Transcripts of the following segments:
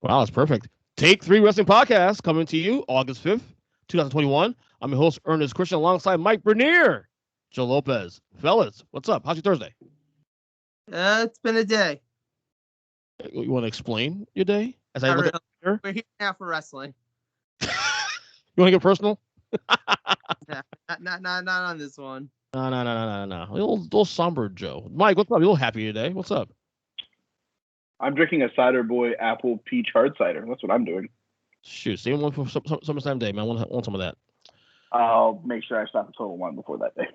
Wow, that's perfect. Take 3 Wrestling Podcast coming to you August 5th, 2021. I'm your host, Ernest Christian, alongside Mike Bernier, Joe Lopez. Fellas, what's up? How's your Thursday? It's been a day. You want to explain your day? As I Not look really. at here? We're here now for wrestling. You want to get personal? Yeah, not on this one. No. A little somber Joe. Mike, what's up? You're a little happy today. What's up? I'm drinking a Cider Boy Apple Peach Hard Cider. That's what I'm doing. Shoot, same one for SummerSlam Day, man. I want some of that. I'll make sure I stop at Total One before that day.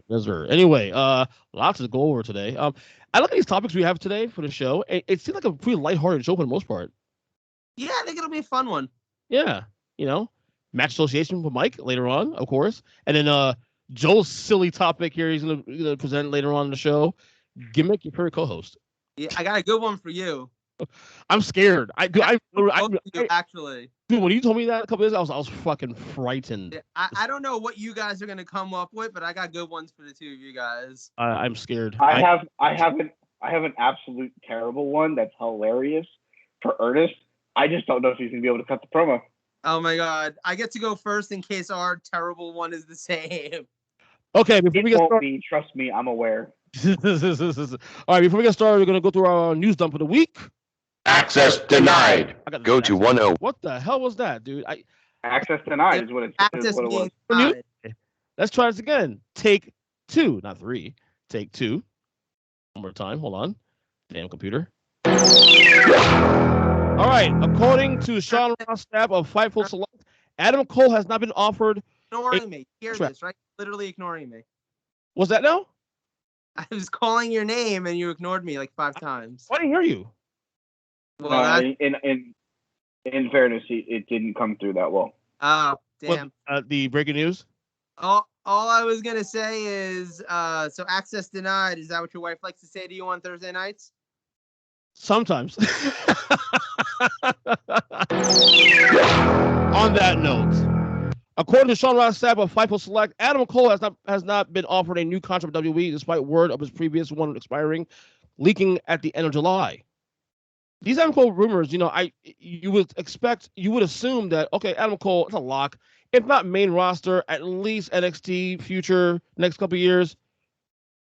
Yes, sir. Anyway, lots to go over today. I look at these topics we have today for the show. It seems like a pretty lighthearted show for the most part. Yeah, I think it'll be a fun one. Yeah, Match Association with Mike later on, of course, and then Joe's silly topic here he's gonna present later on in the show. Gimmick, your favorite co-host. Yeah, I got a good one for you. I'm scared. Actually, dude, when you told me that a couple days ago, I was fucking frightened. Yeah, I don't know what you guys are gonna come up with, but I got good ones for the two of you guys. I'm scared. I have an absolute terrible one that's hilarious for Earnest. I just don't know if he's gonna be able to cut the promo. Oh my god, I get to go first in case our terrible one is the same. Okay, before we get started, trust me, I'm aware. All right, before we get started, we're gonna go through our news dump of the week. Access denied. Go to 10. What the hell was that, dude? Access denied is what it was. Denied. Let's try this again. Take 2, not 3. Take 2. One more time. Hold on. Damn computer. All right. According to Sean Ross Sapp of Fightful Select, Adam Cole has not been offered. Ignoring me. Hear this, right? Literally ignoring me. Was that no? I was calling your name and you ignored me like 5 times. I didn't hear you. Well, in fairness, it didn't come through that well. Oh, damn. The breaking news? All I was going to say is, so access denied. Is that what your wife likes to say to you on Thursday nights? Sometimes. On that note, according to Sean Ross Sapp of Fightful Select, Adam Cole has not been offered a new contract with WWE despite word of his previous one expiring, leaking at the end of July. These Adam Cole rumors, you would assume that, okay, Adam Cole, it's a lock. If not main roster, at least NXT future next couple of years.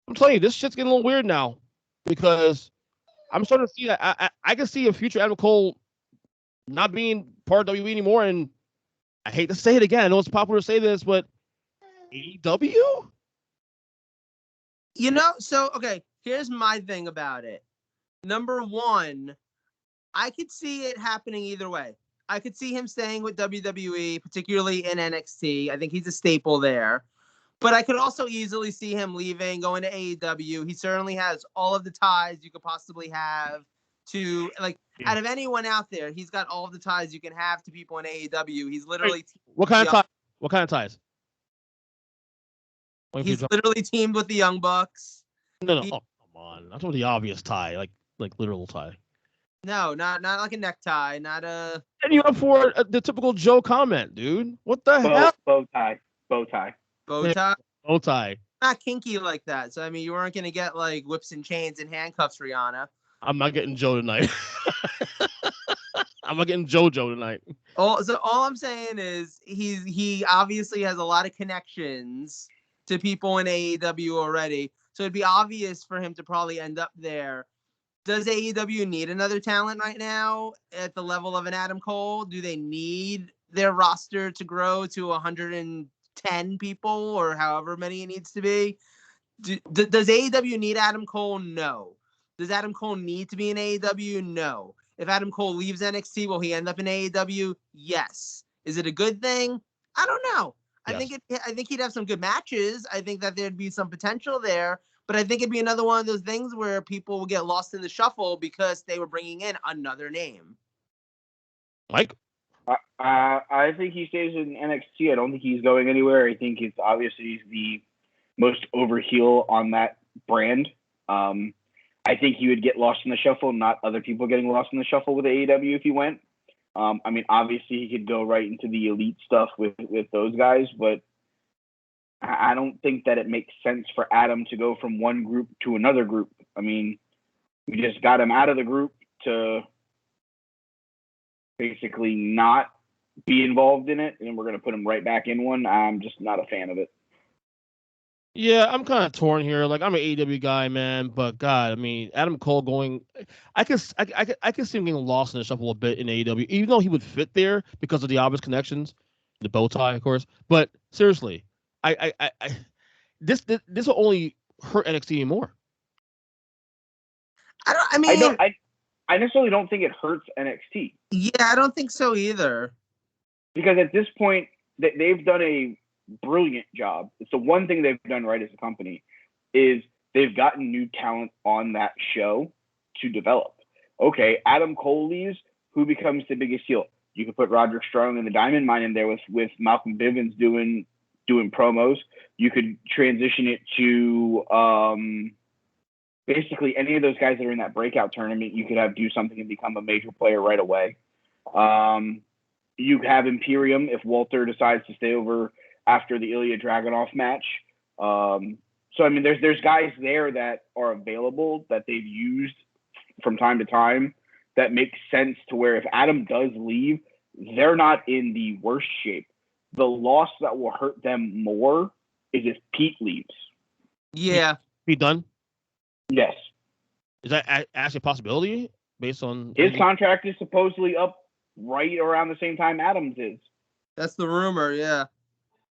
I'm telling you, this shit's getting a little weird now because I'm starting to see that I can see a future Adam Cole not being part of WWE anymore. And I hate to say it again. I know it's popular to say this, but AEW? Okay, here's my thing about it. Number one, I could see it happening either way. I could see him staying with WWE, particularly in NXT. I think he's a staple there. But I could also easily see him leaving, going to AEW. He certainly has all of the ties you could possibly have to, out of anyone out there, he's got all of the ties you can have to people in AEW. He's literally... What kind of ties? He's literally teamed with the Young Bucks. No. Oh, come on. That's not the obvious tie, like literal tie. No, not like a necktie, not a... And you up for the typical Joe comment, dude. What the hell? Bow tie. Bow tie? Bow tie. Not kinky like that. So, you weren't going to get, whips and chains and handcuffs, Rihanna. I'm not getting Joe tonight. I'm not getting JoJo tonight. All I'm saying is he obviously has a lot of connections to people in AEW already. So it'd be obvious for him to probably end up there. Does AEW need another talent right now at the level of an Adam Cole? Do they need their roster to grow to 110 people or however many it needs to be? Does AEW need Adam Cole? No. Does Adam Cole need to be in AEW? No. If Adam Cole leaves NXT, will he end up in AEW? Yes. Is it a good thing? I don't know. Yes. I think he'd have some good matches. I think that there'd be some potential there. But I think it'd be another one of those things where people will get lost in the shuffle because they were bringing in another name. Mike? I think he stays in NXT. I don't think he's going anywhere. I think it's obviously the most over heel on that brand. I think he would get lost in the shuffle, not other people getting lost in the shuffle with AEW if he went. Obviously he could go right into the elite stuff with those guys, but I don't think that it makes sense for Adam to go from one group to another group. We just got him out of the group to basically not be involved in it, and we're going to put him right back in one. I'm just not a fan of it. Yeah, I'm kind of torn here. Like, I'm an AEW guy, man, but God, I mean, Adam Cole going, I could see him getting lost in the shuffle a bit in AEW, even though he would fit there because of the obvious connections, the bow tie, of course. But seriously, this will only hurt NXT even more. I necessarily don't think it hurts NXT. Yeah, I don't think so either. Because at this point, they've done a brilliant job. It's the one thing they've done right as a company is they've gotten new talent on that show to develop. Okay, Adam Cole leaves, who becomes the biggest heel? You could put Roderick Strong and the Diamond Mine in there with Malcolm Bivens doing promos. You could transition it to basically any of those guys that are in that breakout tournament. You could have do something and become a major player right away. You have Imperium if Walter decides to stay over after the Ilya Dragunov match. So I mean, there's guys there that are available that they've used from time to time that makes sense to where if Adam does leave, they're not in the worst shape. The loss that will hurt them more is if Pete leaves. Yeah. Pete Dunne? Yes. Is that actually a possibility based on his contract is supposedly up right around the same time Adams is? That's the rumor, yeah.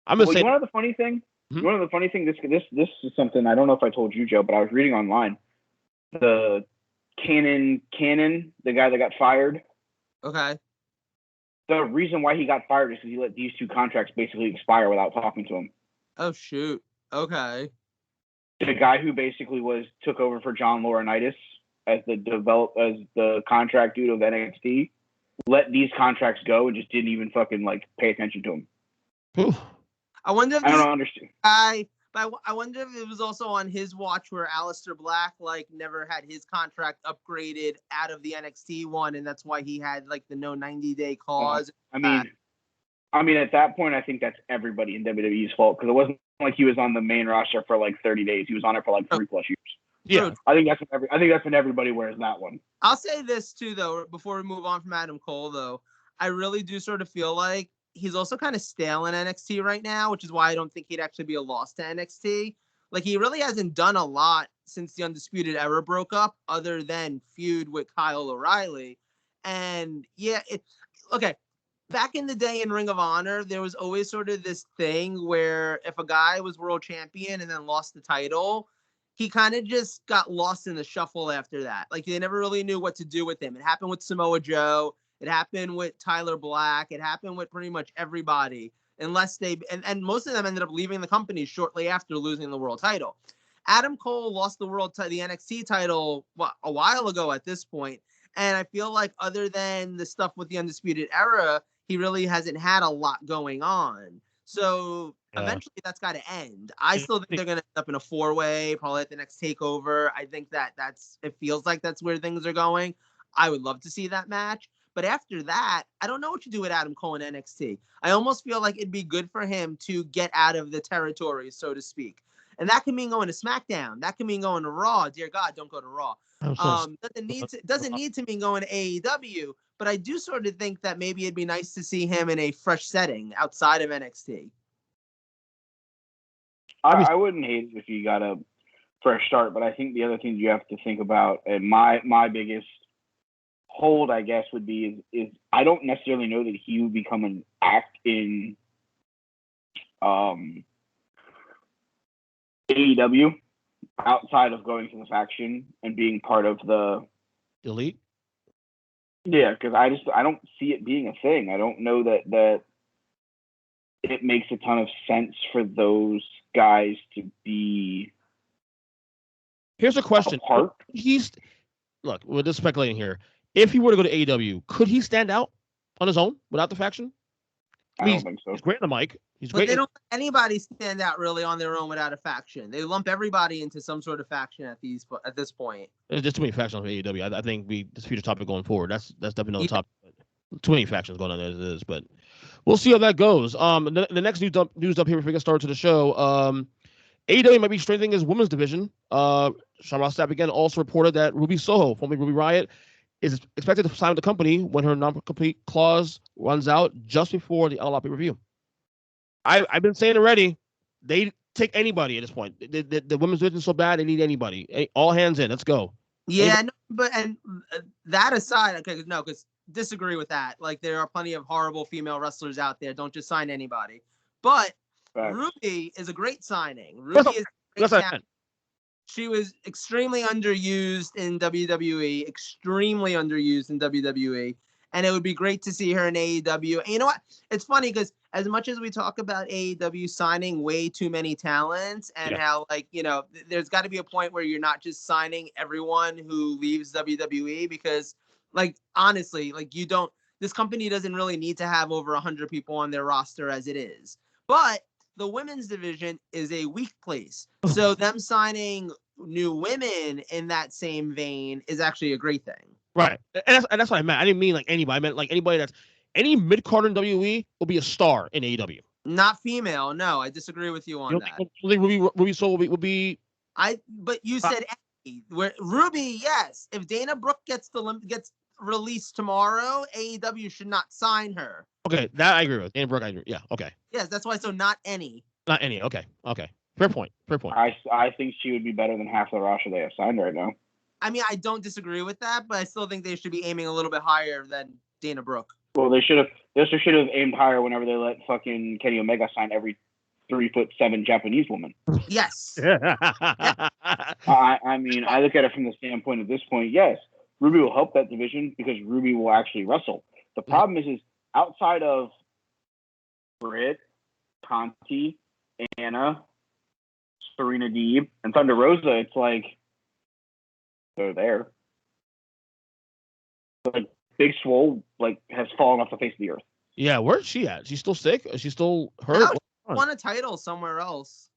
I'm gonna say. You want to know the funny thing? Mm-hmm. One of the funny things. This is something I don't know if I told you, Joe, but I was reading online. The Cannon, the guy that got fired. Okay. The reason why he got fired is because he let these two contracts basically expire without talking to him. Oh shoot. Okay. The guy who basically took over for John Laurinaitis as the contract dude of NXT let these contracts go and just didn't even fucking pay attention to him. Ooh. I wonder if I don't understand. I wonder if it was also on his watch where Aleister Black never had his contract upgraded out of the NXT one, and that's why he had the no 90-day clause. I mean, at that point, I think that's everybody in WWE's fault because it wasn't like he was on the main roster for 30 days. He was on it for 3+ years. Yeah, I think that's when everybody wears that one. I'll say this too, though, before we move on from Adam Cole, though, I really do sort of feel like he's also kind of stale in NXT right now, which is why I don't think he'd actually be a loss to NXT. He really hasn't done a lot since the Undisputed Era broke up, other than feud with Kyle O'Reilly. And yeah, okay. Back in the day in Ring of Honor, there was always sort of this thing where if a guy was world champion and then lost the title, he kind of just got lost in the shuffle after that. They never really knew what to do with him. It happened with Samoa Joe. It happened with Tyler Black. It happened with pretty much everybody, unless and most of them ended up leaving the company shortly after losing the world title. Adam Cole lost the NXT title a while ago at this point, and I feel like other than the stuff with the Undisputed Era, he really hasn't had a lot going on. So eventually that's got to end. I still think they're going to end up in a 4-way, probably at the next takeover. I think it feels like that's where things are going. I would love to see that match. But after that, I don't know what you do with Adam Cole in NXT. I almost feel like it'd be good for him to get out of the territory, so to speak. And that can mean going to SmackDown. That can mean going to Raw. Dear God, don't go to Raw. Doesn't need to mean going to AEW. But I do sort of think that maybe it'd be nice to see him in a fresh setting outside of NXT. I wouldn't hate it if he got a fresh start, but I think the other thing you have to think about, and my biggest hold, I guess, would be is I don't necessarily know that he would become an act in AEW outside of going to the faction and being part of the Elite. Yeah, because I don't see it being a thing. I don't know that it makes a ton of sense for those guys to be. Here's a question. Look, we're just speculating here. If he were to go to AEW, could he stand out on his own without the faction? I don't think so. He's great on the mic. But they don't let anybody stand out really on their own without a faction. They lump everybody into some sort of faction at this point. There's too many factions on AEW. I think this future topic going forward. That's definitely another topic. Too many factions going on there as it is, but we'll see how that goes. The next news dump here before we get started to the show. AEW might be strengthening his women's division. Sean Ross Sapp again also reported that Ruby Soho, formerly Ruby Riott, is expected to sign with the company when her non-compete clause runs out just before the All Out pay-per-view. I've been saying already, they take anybody at this point. The women's division is so bad, they need anybody. All hands in. Let's go. Yeah, no, but that aside, okay, no, because disagree with that. Like, there are plenty of horrible female wrestlers out there. Don't just sign anybody. But Ruby is a great signing. Ruby is a great talent. She was extremely underused in WWE, extremely underused in WWE. And it would be great to see her in AEW. And you know what? It's funny because as much as we talk about AEW signing way too many talents and how, like, you know, there's got to be a point where you're not just signing everyone who leaves WWE because, like, honestly, like, this company doesn't really need to have over 100 people on their roster as it is. But the women's division is a weak place. So them signing new women in that same vein is actually a great thing. Right. And that's what I meant. I didn't mean like anybody. I meant like anybody that's any mid-card in WWE will be a star in AEW. Not female. No, I disagree with you on that. I think Ruby Soho will be. But you said where Ruby, yes. If Dana Brooke gets released tomorrow, AEW should not sign her. Okay, that I agree with. Dana Brooke, I agree. Yeah, okay. Yes, that's why. So not any. Not any. Okay. Fair point. I think she would be better than half the roster they have signed right now. I mean, I don't disagree with that, but I still think they should be aiming a little bit higher than Dana Brooke. Well, they should have aimed higher whenever they let fucking Kenny Omega sign every 3'7" Japanese woman. Yes. I mean, I look at it from the standpoint at this point. Yes, Ruby will help that division because Ruby will actually wrestle. The problem is outside of Britt, Conti, Anna, Serena Deeb, and Thunder Rosa, it's like they're there. Like Big Swole, like has fallen off the face of the earth. Yeah, where's she at? She's still sick? Is she still hurt? She won a title somewhere else.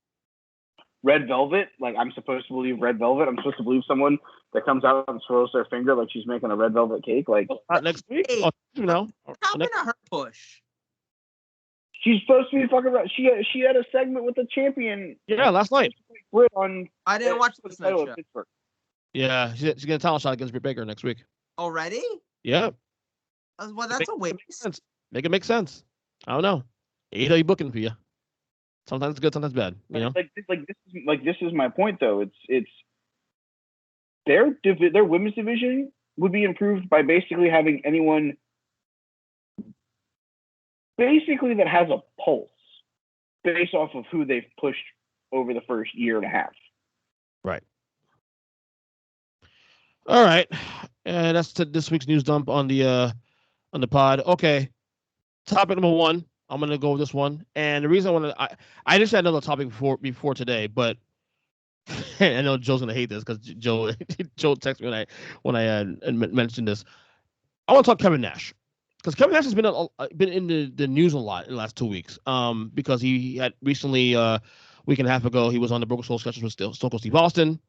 Red Velvet, like I'm supposed to believe Red Velvet. I'm supposed to believe someone that comes out and swirls their finger like she's making a red velvet cake. Like next week? Oh, no. How can her push? She's supposed to be fucking. She had a segment with the champion. Yeah, last night. I didn't watch the show. Yeah, she's gonna talent shot against Britt Baker next week. Already? Yeah. Well, that's a waste. Make it make sense. I don't know. AEW booking for you. Sometimes it's good, sometimes bad. You know. This is my point though. It's their women's division would be improved by basically having anyone basically that has a pulse based off of who they've pushed over the first year and a half. Right. All right. And that's this week's news dump on the pod. Okay. Topic number 1. I'm gonna go with this one. And the reason I just had another topic before today, but I know Joe's gonna hate this because Joe texted me when I mentioned this. I want to talk Kevin Nash. Because Kevin Nash has been in the news a lot in the last 2 weeks. Because he had recently, week and a half ago, he was on the Broken Soul sketches with Stone Cold Steve Austin,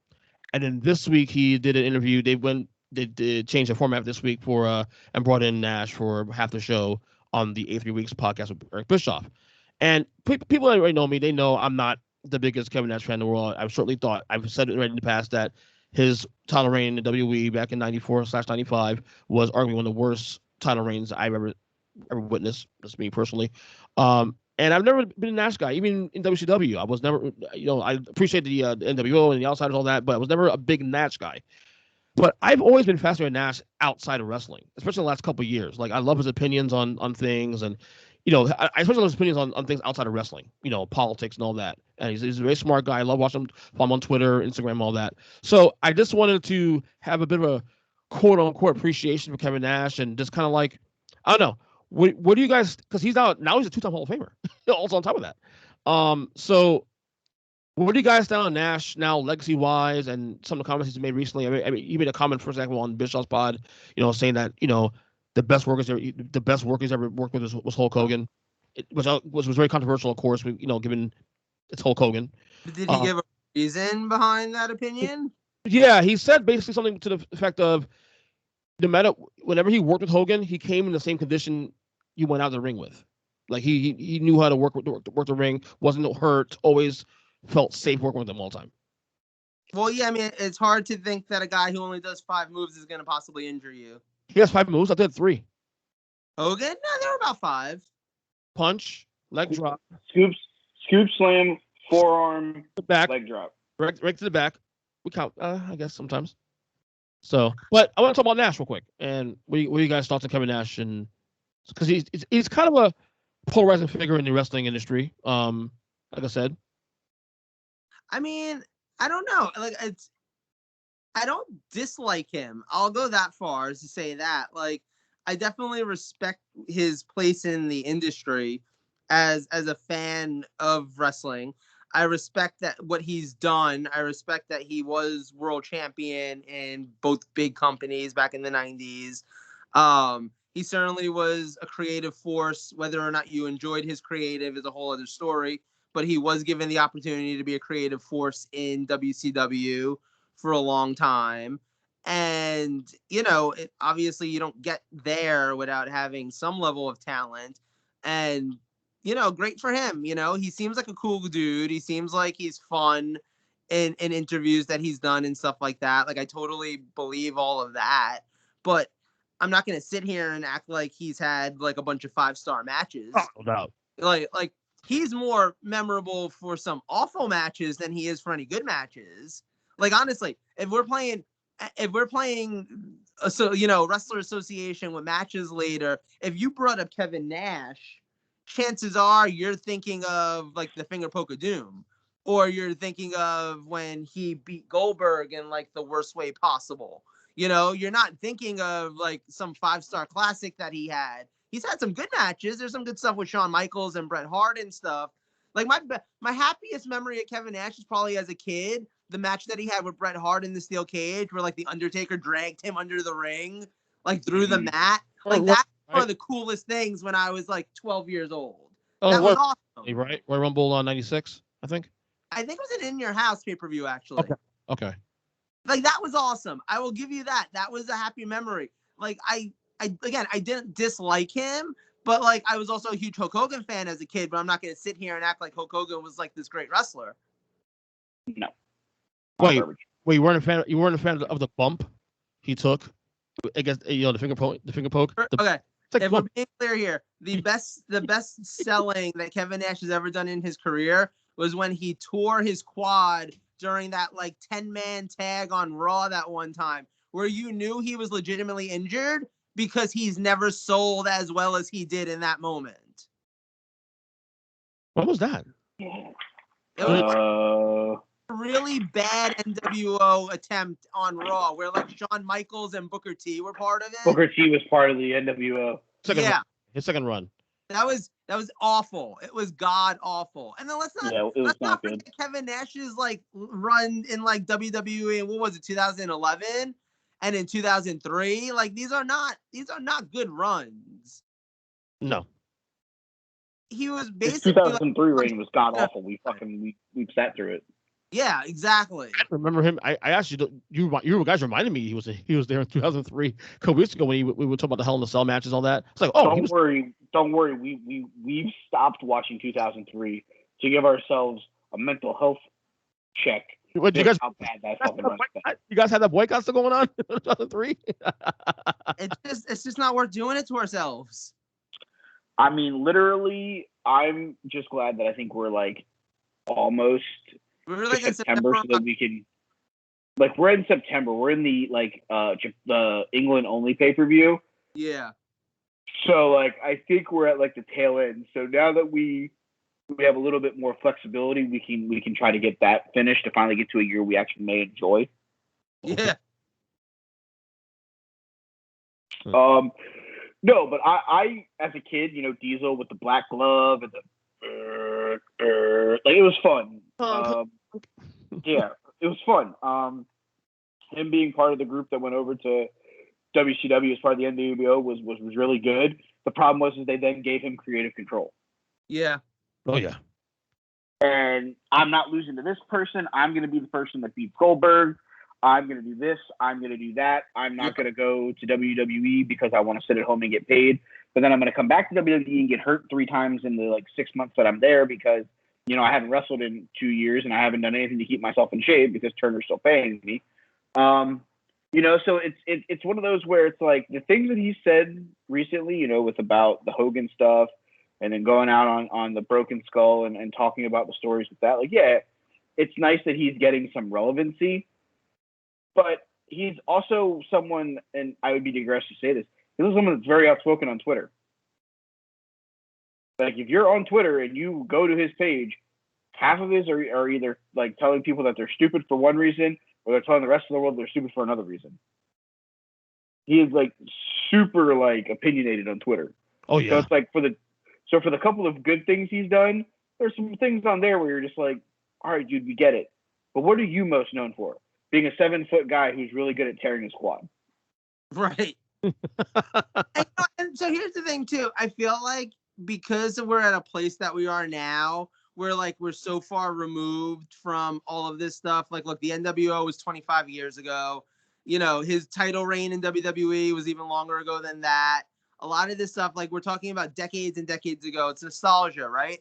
and then this week he did an interview. They changed the format this week and brought in Nash for half the show on the A3 Weeks podcast with Eric Bischoff. And people that already know me, they know I'm not the biggest Kevin Nash fan in the world. I've certainly thought, I've said it already in the past, that his title reign in the WWE back in 94/95 was arguably one of the worst title reigns I've ever witnessed. That's me personally. And I've never been a Nash guy, even in WCW. I was never, I appreciate the NWO and the Outsiders, all that, but I was never a big Nash guy. But I've always been fascinated with Nash outside of wrestling, especially the last couple of years. Like, I love his opinions on things, and I especially love his opinions on things outside of wrestling, politics and all that. And he's a very smart guy. I love watching him. Follow him on Twitter, Instagram, all that. So I just wanted to have a bit of a quote unquote appreciation for Kevin Nash, and just kind of like, I don't know, what do you guys? Because he's now he's a 2-time Hall of Famer. Also on top of that, so. What do you guys stand on Nash now, legacy-wise, and some of the comments he's made recently? I mean, he made a comment, for example, on Bischoff's pod, saying that the best workers ever worked with was Hulk Hogan. It was very controversial, of course, given it's Hulk Hogan. But did he give a reason behind that opinion? Yeah, he said basically something to the effect of, no matter whenever he worked with Hogan, he came in the same condition you went out the ring with. Like he knew how to work the ring, wasn't hurt, always felt safe working with them all the time. Well, yeah, I mean, it's hard to think that a guy who only does 5 moves is going to possibly injure you. He has 5 moves. I did 3. Hogan? No, there were about 5. Punch, leg drop, scoop slam, forearm, the back, leg drop. right to the back. We count, I guess, sometimes. So, but I want to talk about Nash real quick. And what do you guys thoughts on Kevin Nash? And because he's kind of a polarizing figure in the wrestling industry. Like I said. I mean, I don't know. Like, I don't dislike him. I'll go that far as to say that. Like, I definitely respect his place in the industry as a fan of wrestling. I respect that what he's done. I respect that he was world champion in both big companies back in the 90s. He certainly was a creative force. Whether or not you enjoyed his creative is a whole other story. But he was given the opportunity to be a creative force in WCW for a long time. And, obviously you don't get there without having some level of talent. And, great for him. He seems like a cool dude. He seems like he's fun in interviews that he's done and stuff like that. Like, I totally believe all of that. But I'm not going to sit here and act like he's had like a bunch of 5-star matches. Oh, no doubt. Like he's more memorable for some awful matches than he is for any good matches. Like, honestly, if we're playing Wrestler Association with matches later, if you brought up Kevin Nash, chances are you're thinking of like the finger poke of doom, or you're thinking of when he beat Goldberg in like the worst way possible. You're not thinking of like some 5-star classic that he had. He's had some good matches. There's some good stuff with Shawn Michaels and Bret Hart and stuff. Like, my happiest memory of Kevin Nash is probably as a kid, the match that he had with Bret Hart in the steel cage, where like the Undertaker dragged him under the ring, like through the mat. Like, that's one of the coolest things when I was like 12 years old. That was awesome. Right? Royal Rumble on 96, I think. I think it was an In Your House pay-per-view, actually. Okay. Like, that was awesome. I will give you that. That was a happy memory. Like, I didn't dislike him, but like I was also a huge Hulk Hogan fan as a kid, but I'm not going to sit here and act like Hulk Hogan was like this great wrestler. No. Wait, you weren't a fan of the bump he took against the finger poke? Okay. If we're being clear here, the best selling that Kevin Nash has ever done in his career was when he tore his quad during that like 10-man tag on Raw that one time, where you knew he was legitimately injured because he's never sold as well as he did in that moment. What was that? It was a really bad NWO attempt on Raw, where like Shawn Michaels and Booker T were part of it. Booker T was part of the NWO. His second run. That was awful. It was god awful. And then let's not forget Kevin Nash's like run in like WWE. What was it, 2011? And in 2003, like these are not good runs. No. He was basically 2003 reign was god awful. We sat through it. Yeah, exactly. I remember him. I actually, you guys reminded me he was there in 2003, a couple weeks ago when we were talking about the Hell in a Cell matches, all that. It's like, don't worry. We've stopped watching 2003 to give ourselves a mental health check. What, you guys? How bad that fucking run was. You guys had that boycott still going on in 2003? It's just not worth doing it to ourselves. I mean, literally, I'm just glad that I think we're like almost. We're like in September, so that we can. Like, we're in September. We're in the the England only pay-per-view. Yeah. So like, I think we're at like the tail end. So now that we have a little bit more flexibility, we can try to get that finished to finally get to a year we actually may enjoy. Yeah. No, but I as a kid, Diesel with the black glove and the like, it was fun. Yeah, it was fun. Him being part of the group that went over to WCW as part of the NWO was really good. The problem was they then gave him creative control. Yeah. Oh yeah. And I'm not losing to this person. I'm going to be the person that beats Goldberg. I'm going to do this. I'm going to do that. I'm not going to go to WWE because I want to sit at home and get paid. But then I'm going to come back to WWE and get hurt 3 times in the 6 months that I'm there because I haven't wrestled in 2 years and I haven't done anything to keep myself in shape because Turner's still paying me. So it's one of those where it's like the things that he said recently, with about the Hogan stuff and then going out on the Broken Skull and talking about the stories with that. Like, yeah, it's nice that he's getting some relevancy, but he's also someone, and I would be digressed to say this, he's someone that's very outspoken on Twitter. Like, if you're on Twitter and you go to his page, half of his are either like telling people that they're stupid for one reason, or they're telling the rest of the world they're stupid for another reason. He is like super like opinionated on Twitter. Oh yeah. So it's like for the couple of good things he's done, there's some things on there where you're just like, all right, dude, we get it. But what are you most known for? Being a 7-foot guy who's really good at tearing his quad. Right. and so here's the thing too. I feel like because we're at a place that we are now, where like we're so far removed from all of this stuff. Like, look, the NWO was 25 years ago. His title reign in WWE was even longer ago than that. A lot of this stuff, like we're talking about decades and decades ago, it's nostalgia, right?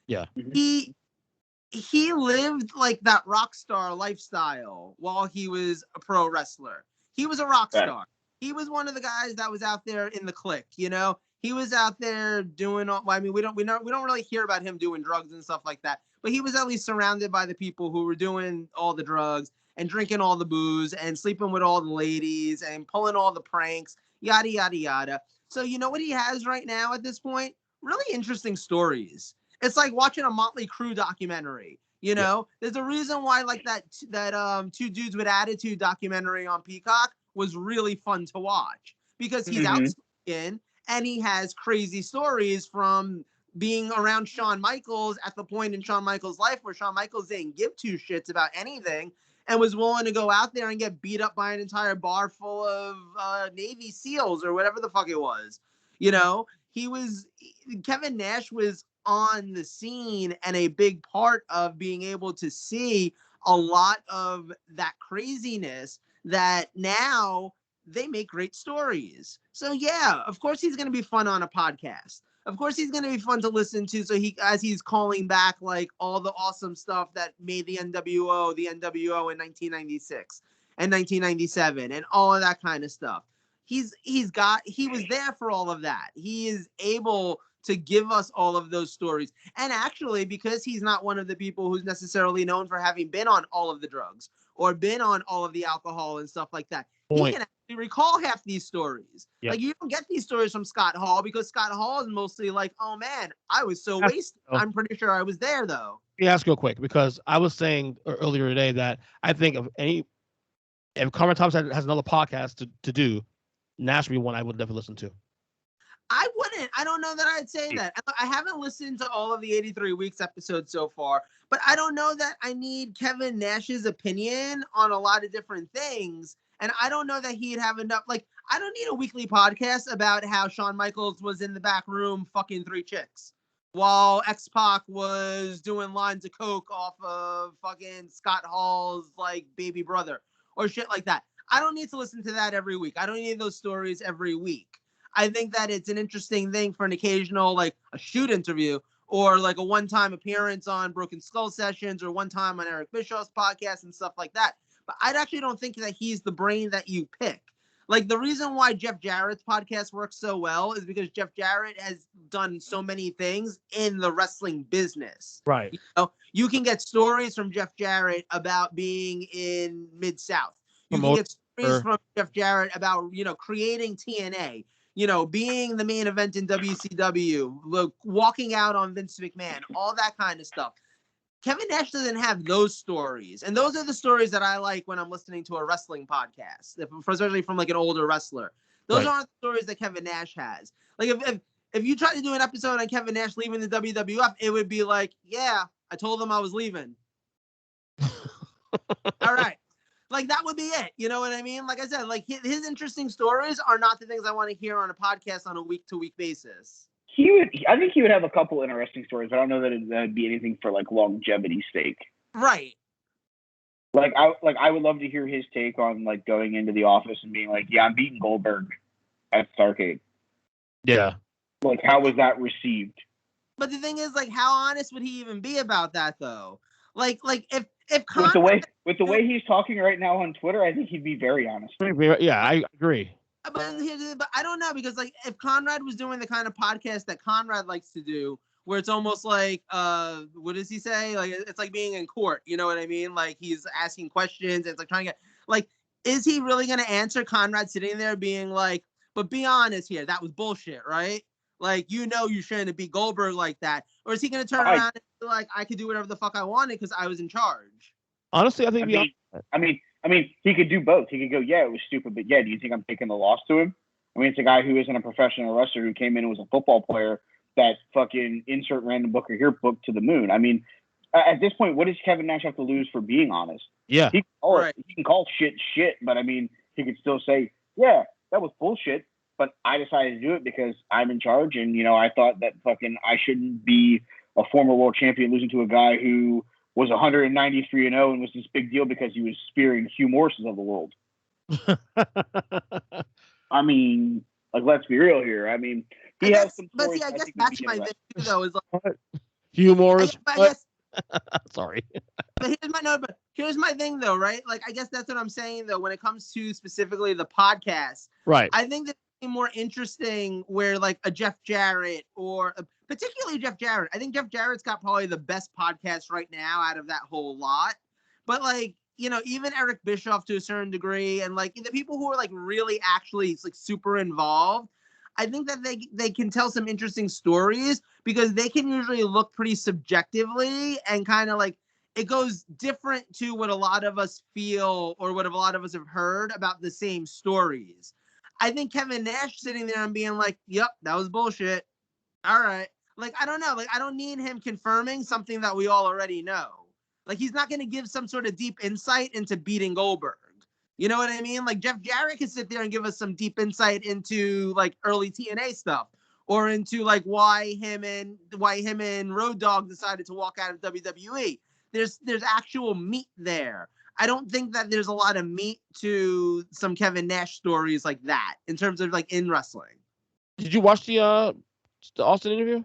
Yeah. He lived like that rock star lifestyle while he was a pro wrestler. He was a rock star. He was one of the guys that was out there in the clique, He was out there doing all, I mean, we don't really hear about him doing drugs and stuff like that, but he was at least surrounded by the people who were doing all the drugs and drinking all the booze and sleeping with all the ladies and pulling all the pranks, yada, yada, yada. So you know what he has right now at this point? Really interesting stories. It's like watching a Motley Crue documentary. There's a reason why like that Two Dudes with Attitude documentary on Peacock was really fun to watch because he's outspoken and he has crazy stories from being around Shawn Michaels at the point in Shawn Michaels' life where Shawn Michaels didn't give two shits about anything and was willing to go out there and get beat up by an entire bar full of Navy SEALs or whatever the fuck it was. Kevin Nash was on the scene and a big part of being able to see a lot of that craziness that now they make great stories. So yeah, of course he's going to be fun on a podcast. Of course he's going to be fun to listen to. So as he's calling back like all the awesome stuff that made the NWO in 1996 and 1997 and all of that kind of stuff. He was there for all of that. He is able to give us all of those stories. And actually, because he's not one of the people who's necessarily known for having been on all of the drugs or been on all of the alcohol and stuff like that, he can actually recall half these stories. Yep. Like, you don't get these stories from Scott Hall because Scott Hall is mostly like, oh man, I was so wasted. I'm pretty sure I was there though. Let me ask real quick, because I was saying earlier today that I think if Carmen Thompson has another podcast to do, Nash would be one I would never listen to. I wouldn't. I don't know that I'd say that. I haven't listened to all of the 83 Weeks episodes so far, but I don't know that I need Kevin Nash's opinion on a lot of different things. And I don't know that he'd have enough. Like, I don't need a weekly podcast about how Shawn Michaels was in the back room fucking 3 chicks while X-Pac was doing lines of coke off of fucking Scott Hall's like baby brother or shit like that. I don't need to listen to that every week. I don't need those stories every week. I think that it's an interesting thing for an occasional, like a shoot interview or like a one-time appearance on Broken Skull Sessions or one time on Eric Bischoff's podcast and stuff like that. But I actually don't think that he's the brain that you pick. Like, the reason why Jeff Jarrett's podcast works so well is because Jeff Jarrett has done so many things in the wrestling business. Right. You can get stories from Jeff Jarrett about being in Mid-South. You can get stories from Jeff Jarrett about, creating TNA. Being the main event in WCW, walking out on Vince McMahon, all that kind of stuff. Kevin Nash doesn't have those stories. And those are the stories that I like when I'm listening to a wrestling podcast, especially from like an older wrestler. Those aren't the stories that Kevin Nash has. Like if you try to do an episode on Kevin Nash leaving the WWF, it would be like, yeah, I told them I was leaving. All right. Like, that would be it. You know what I mean? Like I said, like his interesting stories are not the things I want to hear on a podcast on a week-to-week basis. I think he would have a couple interesting stories. I don't know that it'd be anything for like longevity's sake. Right. Like I would love to hear his take on like going into the office and being like, yeah, I'm beating Goldberg at Starrcade. Yeah. Like, how was that received? But the thing is, like, how honest would he even be about that, though? Like if Conrad, with the way he's talking right now on Twitter, I think he'd be very honest. Yeah, I agree. But I don't know, because like if Conrad was doing the kind of podcast that Conrad likes to do, where it's almost like what does he say? Like it's like being in court, you know what I mean? Like he's asking questions, and it's like trying to get like, is he really gonna answer Conrad sitting there being like, but be honest here, that was bullshit, right? Like, you shouldn't have beat Goldberg like that. Or is he gonna turn around and be like, I could do whatever the fuck I wanted because I was in charge? Honestly, I think I mean, he could do both. He could go, yeah, it was stupid, but yeah, do you think I'm taking the loss to him? I mean, it's a guy who isn't a professional wrestler who came in and was a football player that fucking insert random booker here booked to the moon. I mean, at this point, what does Kevin Nash have to lose for being honest? Yeah. He can call shit, but I mean, he could still say, yeah, that was bullshit, but I decided to do it because I'm in charge, and, I thought that fucking I shouldn't be a former world champion losing to a guy who was 193-0 and was this big deal because he was spearing Hugh Morris's of the world. I mean, like, let's be real here. I mean, he has some stories. But see, I guess that's my thing too, though. Is like Hugh Morris. Sorry. But here's my thing, though, right? Like, I guess that's what I'm saying, though. When it comes to specifically the podcast, right? I think that's more interesting where like a Jeff Jarrett or particularly Jeff Jarrett. I think Jeff Jarrett's got probably the best podcast right now out of that whole lot. But like, even Eric Bischoff to a certain degree, and like the people who are like really actually like super involved, I think that they can tell some interesting stories because they can usually look pretty subjectively and kind of like it goes different to what a lot of us feel or what a lot of us have heard about the same stories. I think Kevin Nash sitting there and being like, yep, that was bullshit. All right. Like, I don't know. Like, I don't need him confirming something that we all already know. Like, he's not going to give some sort of deep insight into beating Goldberg. You know what I mean? Like, Jeff Jarrett can sit there and give us some deep insight into, like, early TNA stuff. Or into, like, why him and Road Dogg decided to walk out of WWE. There's actual meat there. I don't think that there's a lot of meat to some Kevin Nash stories like that in terms of like in wrestling. Did you watch the Austin interview?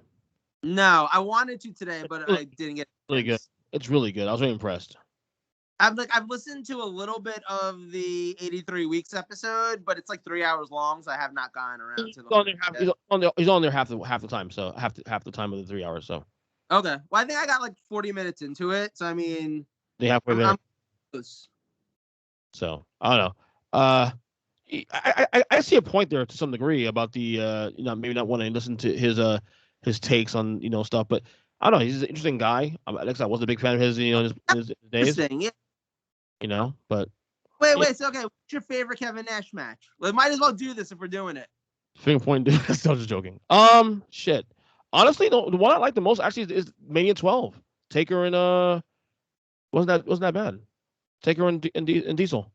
No, I wanted to today, but I didn't get. Really good. It's really good. I was really impressed. I've listened to a little bit of the 83 Weeks episode, but it's like 3 hours long, so I have not gone around to. He's on there half the time, so half the time of the 3 hours. So. Okay, well I think I got like 40 minutes into it, so I mean. They halfway there. So I don't know. I see a point there to some degree about the maybe not wanting to listen to his takes on stuff, but I don't know. He's an interesting guy. Alex, I wasn't a big fan of his in his days. Yeah. But wait. So okay, what's your favorite Kevin Nash match? We might as well do this if we're doing it. Finger point. I was just joking. Shit. Honestly, the one I like the most actually is Mania 12. Taker and wasn't that bad. Taker and Diesel.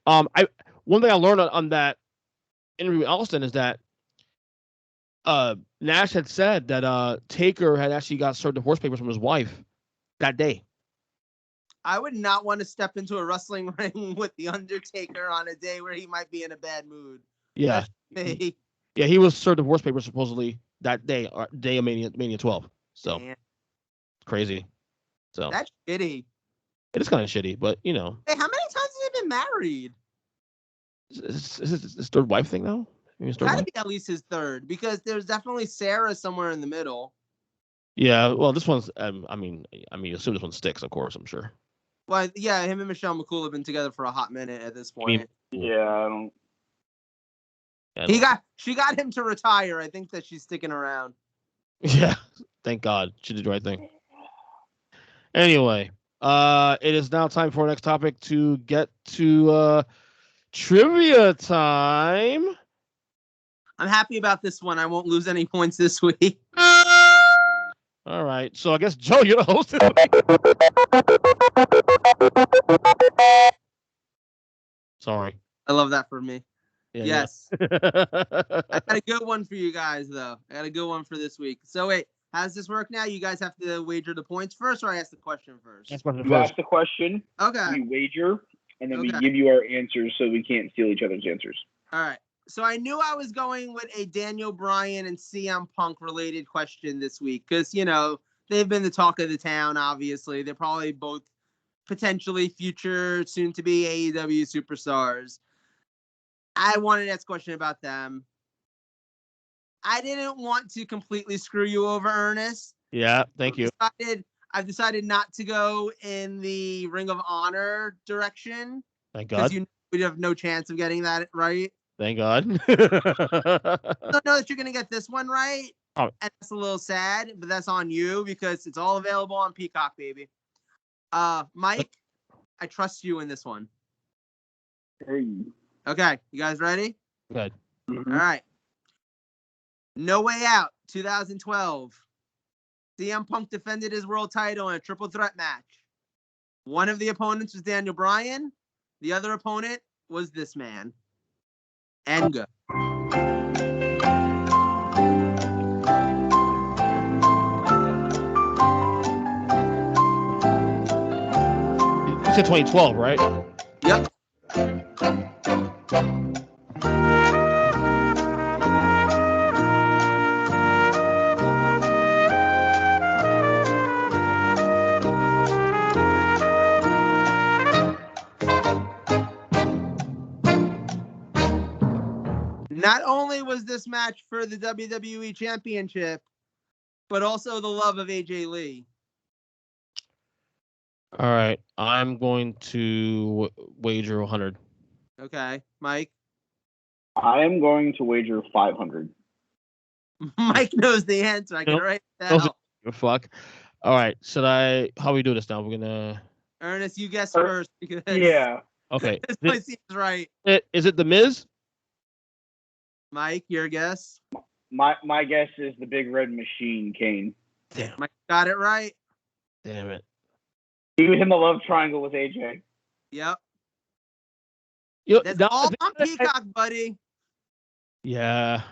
One thing I learned on that interview with Austin is that Nash had said that Taker had actually got served divorce papers from his wife that day. I would not want to step into a wrestling ring with The Undertaker on a day where he might be in a bad mood. Yeah. Yeah, he was served divorce papers supposedly that day, or day of Mania 12. So crazy. So that's shitty. It is kind of shitty, but Hey, how many times has he been married? Is this his third wife thing now? Gotta be at least his third, because there's definitely Sarah somewhere in the middle. Yeah, well, this one's. I mean, assume this one sticks, of course. I'm sure. Well, yeah, him and Michelle McCool have been together for a hot minute at this point. I don't. She got him to retire. I think that she's sticking around. Yeah, thank God. She did the right thing. Anyway, it is now time for our next topic to get to trivia time. I'm happy about this one. I won't lose any points this week. All right. So I guess, Joe, you're the host. Sorry. I love that for me. Yeah, yes. Yeah. I got a good one for you guys, though. I got a good one for this week. So, wait. How does this work now? You guys have to wager the points first, or I ask the question first? You ask the question. Okay. We wager, and then we give you our answers so we can't steal each other's answers. All right. So I knew I was going with a Daniel Bryan and CM Punk related question this week because, you know, they've been the talk of the town, obviously. They're probably both potentially future, soon-to-be AEW superstars. I wanted to ask a question about them. I didn't want to completely screw you over, Ernest. Yeah, thank you. I've decided not to go in the Ring of Honor direction. Thank God. Because we have no chance of getting that right. Thank God. I don't know that you're going to get this one right. Oh. And that's a little sad, but that's on you because it's all available on Peacock, baby. Mike, I trust you in this one. Hey. Okay, you guys ready? Good. Mm-hmm. All right. No Way Out, 2012. CM Punk defended his world title in a triple threat match. One of the opponents was Daniel Bryan. The other opponent was this man. And go. You said 2012, right? Yep. Not only was this match for the WWE Championship, but also the love of AJ Lee. All right. I'm going to wager 100. Okay, Mike? I am going to wager 500. Mike knows the answer. I can write that down. Fuck. All right. How we do this now? We're going to... Ernest, you guess first. Because yeah. Okay. This one seems right. Is it The Miz? Mike, your guess? My guess is the Big Red Machine, Kane. Damn. Mike got it right. Damn it. He was in the love triangle with AJ. Yep. Yo, That's all on Peacock, buddy. Yeah.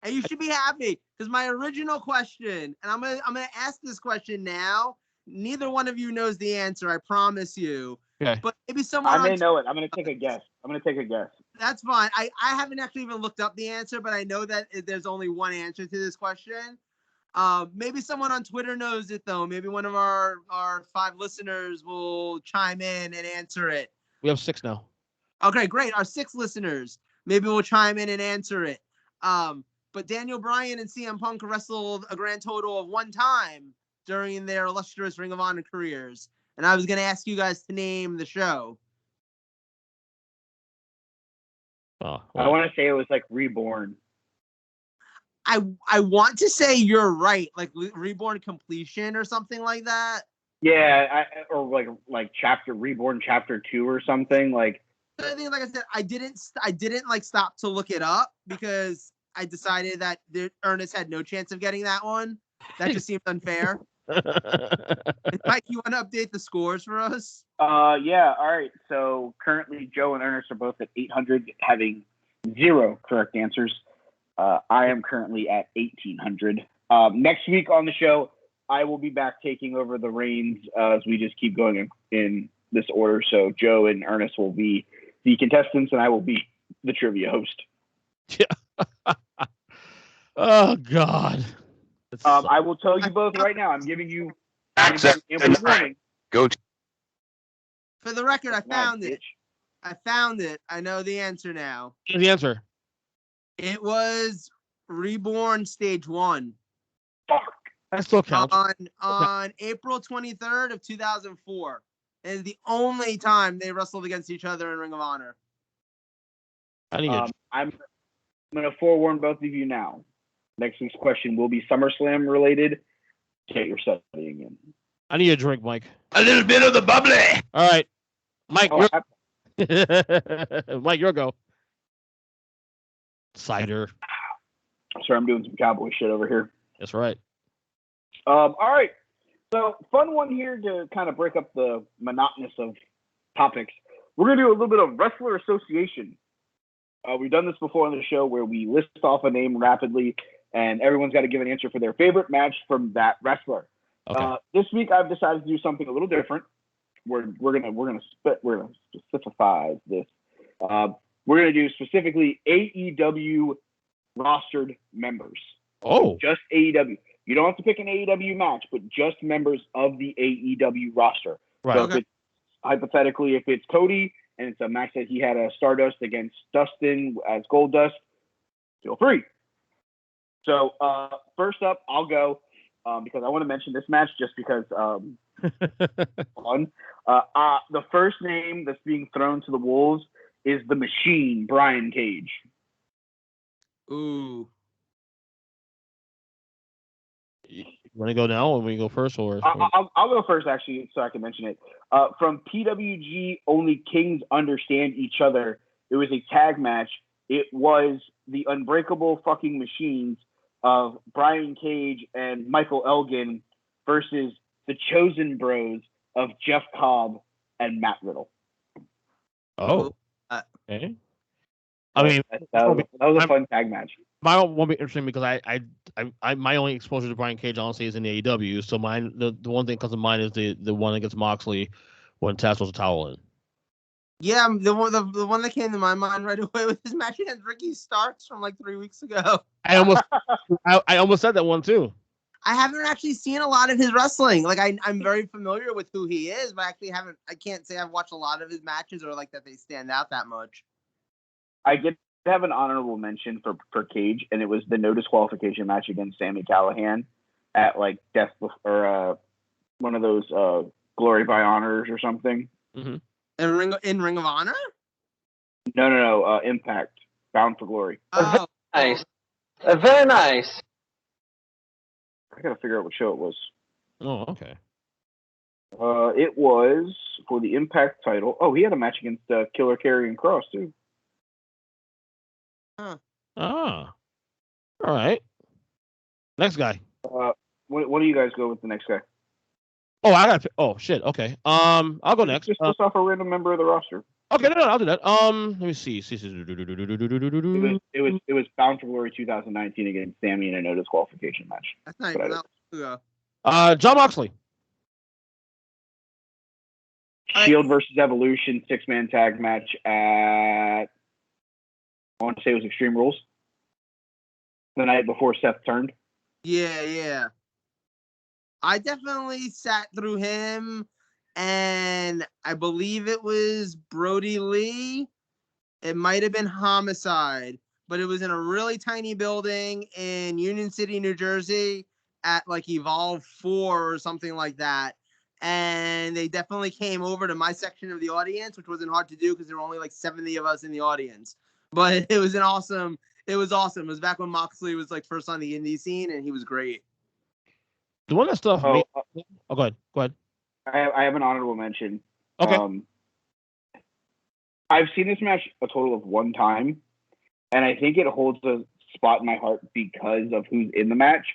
And you should be happy because my original question, and I'm gonna ask this question now. Neither one of you knows the answer. I promise you. Okay. But maybe someone. I may know it. I'm gonna take a guess. That's fine. I haven't actually even looked up the answer, but I know that there's only one answer to this question. Maybe someone on Twitter knows it though. Maybe one of our 5 listeners will chime in and answer it. We have 6 now. Okay, great. Our 6 listeners maybe will chime in and answer it. But Daniel Bryan and CM Punk wrestled a grand total of 1 time during their illustrious Ring of Honor careers. And I was going to ask you guys to name the show. Oh, I want to say it was like Reborn. I want to say you're right, like Reborn Completion or something like that. Yeah, or like Reborn Chapter 2 or something. Like I think, like I said, I didn't like stop to look it up because I decided that Earnest had no chance of getting that one. That just seemed unfair. Mike, you want to update the scores for us? Yeah. All right. So currently, Joe and Earnest are both at 800, having 0 correct answers. I am currently at 1,800. Next week on the show, I will be back taking over the reins as we just keep going in this order. So Joe and Earnest will be the contestants, and I will be the trivia host. Yeah. Oh God. I will tell you both right now. I'm giving you Access denied. Go to. For the record, I found it. I found it. I know the answer now. What's the answer? It was Reborn Stage 1. Fuck. That still counts. On April 23rd of 2004. It is the only time they wrestled against each other in Ring of Honor. I'm going to forewarn both of you now. Next week's question will be SummerSlam related. Get your studying in. I need a drink, Mike. A little bit of the bubbly. All right. Mike, Oh, Mike, your go. Cider. Sorry, I'm doing some cowboy shit over here. That's right. All right. So, fun one here to kind of break up the monotonous of topics. We're going to do a little bit of wrestler association. We've done this before on the show where we list off a name rapidly, and everyone's got to give an answer for their favorite match from that wrestler. Okay. This week, I've decided to do something a little different. We're gonna specify this. We're going to do specifically AEW rostered members. Oh. Just AEW. You don't have to pick an AEW match, but just members of the AEW roster. Right. So if it's, hypothetically, if it's Cody and it's a match that he had a Stardust against Dustin as Goldust, feel free. So first up, I'll go because I want to mention this match just because fun. The first name that's being thrown to the wolves is the Machine, Brian Cage. Ooh. You want to go now, or we go first, or? I'll go first, actually, so I can mention it. From PWG, Only Kings Understand Each Other. It was a tag match. It was the Unbreakable fucking Machines of Brian Cage and Michael Elgin versus the Chosen Bros of Jeff Cobb and Matt Riddle. Oh. Okay. I mean, that was a fun tag match. Mine won't be interesting because I my only exposure to Brian Cage honestly is in the AEW. So mine, the one thing that comes to mind is the one against Moxley when Taz throws a towel in. Yeah, the one that came to my mind right away was his match against Ricky Starks from like 3 weeks ago. I almost said that one too. I haven't actually seen a lot of his wrestling. Like I'm very familiar with who he is, but I actually haven't. I can't say I've watched a lot of his matches or like that they stand out that much. I did have an honorable mention for Cage, and it was the no disqualification match against Sami Callihan at like Death or one of those Glory by Honors or something. Mm-hmm. In Ring of Honor? No. Impact, Bound for Glory. Oh, nice. Very nice. I gotta figure out what show it was. Oh, okay. It was for the Impact title. Oh, he had a match against Killer Karrion Kross too. Huh. Ah. All right. Next guy. What do you guys go with the next guy? Oh, I got. Oh shit. Okay. I'll go next. Just list off a random member of the roster. Okay, no, I'll do that. Let me see. It was Bound for Glory 2019 against Sami in a no disqualification match. That's not even that long ago. John Moxley. Shield versus Evolution 6-man tag match at, I want to say it was Extreme Rules. The night before Seth turned. Yeah. I definitely sat through him, and I believe it was Brody Lee. It might have been Homicide, but it was in a really tiny building in Union City, New Jersey at like Evolve 4 or something like that. And they definitely came over to my section of the audience, which wasn't hard to do because there were only like 70 of us in the audience. But it was awesome. It was back when Moxley was like first on the indie scene, and he was great. The one that stuff. Go ahead. I have an honorable mention. Okay. I've seen this match a total of one time, and I think it holds a spot in my heart because of who's in the match.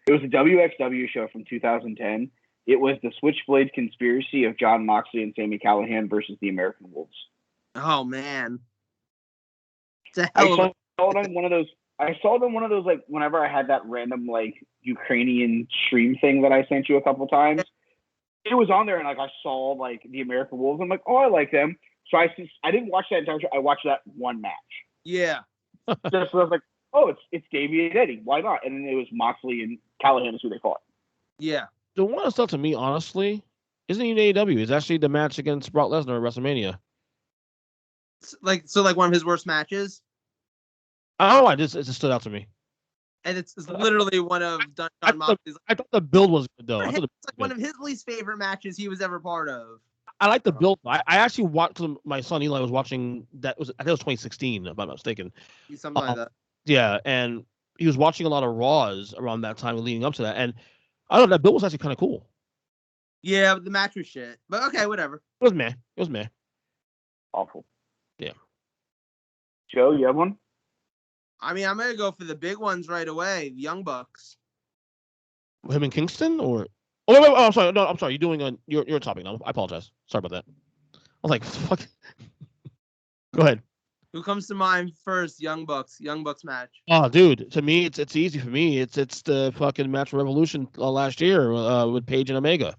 It was a WXW show from 2010. It was the Switchblade Conspiracy of John Moxley and Sami Callihan versus the American Wolves. Oh man. I saw them one of those like whenever I had that random like Ukrainian stream thing that I sent you a couple times. It was on there and like I saw like the American Wolves. I'm like, oh, I like them. So I didn't watch that entire show. I watched that one match. Yeah. Just so I was like, oh, it's Davey and Eddie. Why not? And then it was Moxley and Callihan is who they fought. Yeah. The one that stuck to me, honestly, isn't even AEW. It's actually the match against Brock Lesnar at WrestleMania. Like one of his worst matches. Oh, it just stood out to me. And it's literally one of John Moxley's. I thought the build was good though. It's like one of his least favorite matches he was ever part of. I like the build. I actually watched my son Eli was watching that. I think it was 2016, if I'm not mistaken. Something like that. Yeah, and he was watching a lot of Raws around that time leading up to that, and I don't know, that build was actually kind of cool. Yeah, but the match was shit. But okay, whatever. It was meh. Awful. Yeah. Joe, you have one? I mean, I'm gonna go for the big ones right away. Young Bucks. Him in Kingston or? Oh, wait, I'm sorry. No, I'm sorry. You're doing your topic now. I apologize. Sorry about that. I was like, fuck. Go ahead. Who comes to mind first? Young Bucks match. Oh, dude. To me, it's easy for me. It's the fucking match for Revolution last year with Paige and Omega.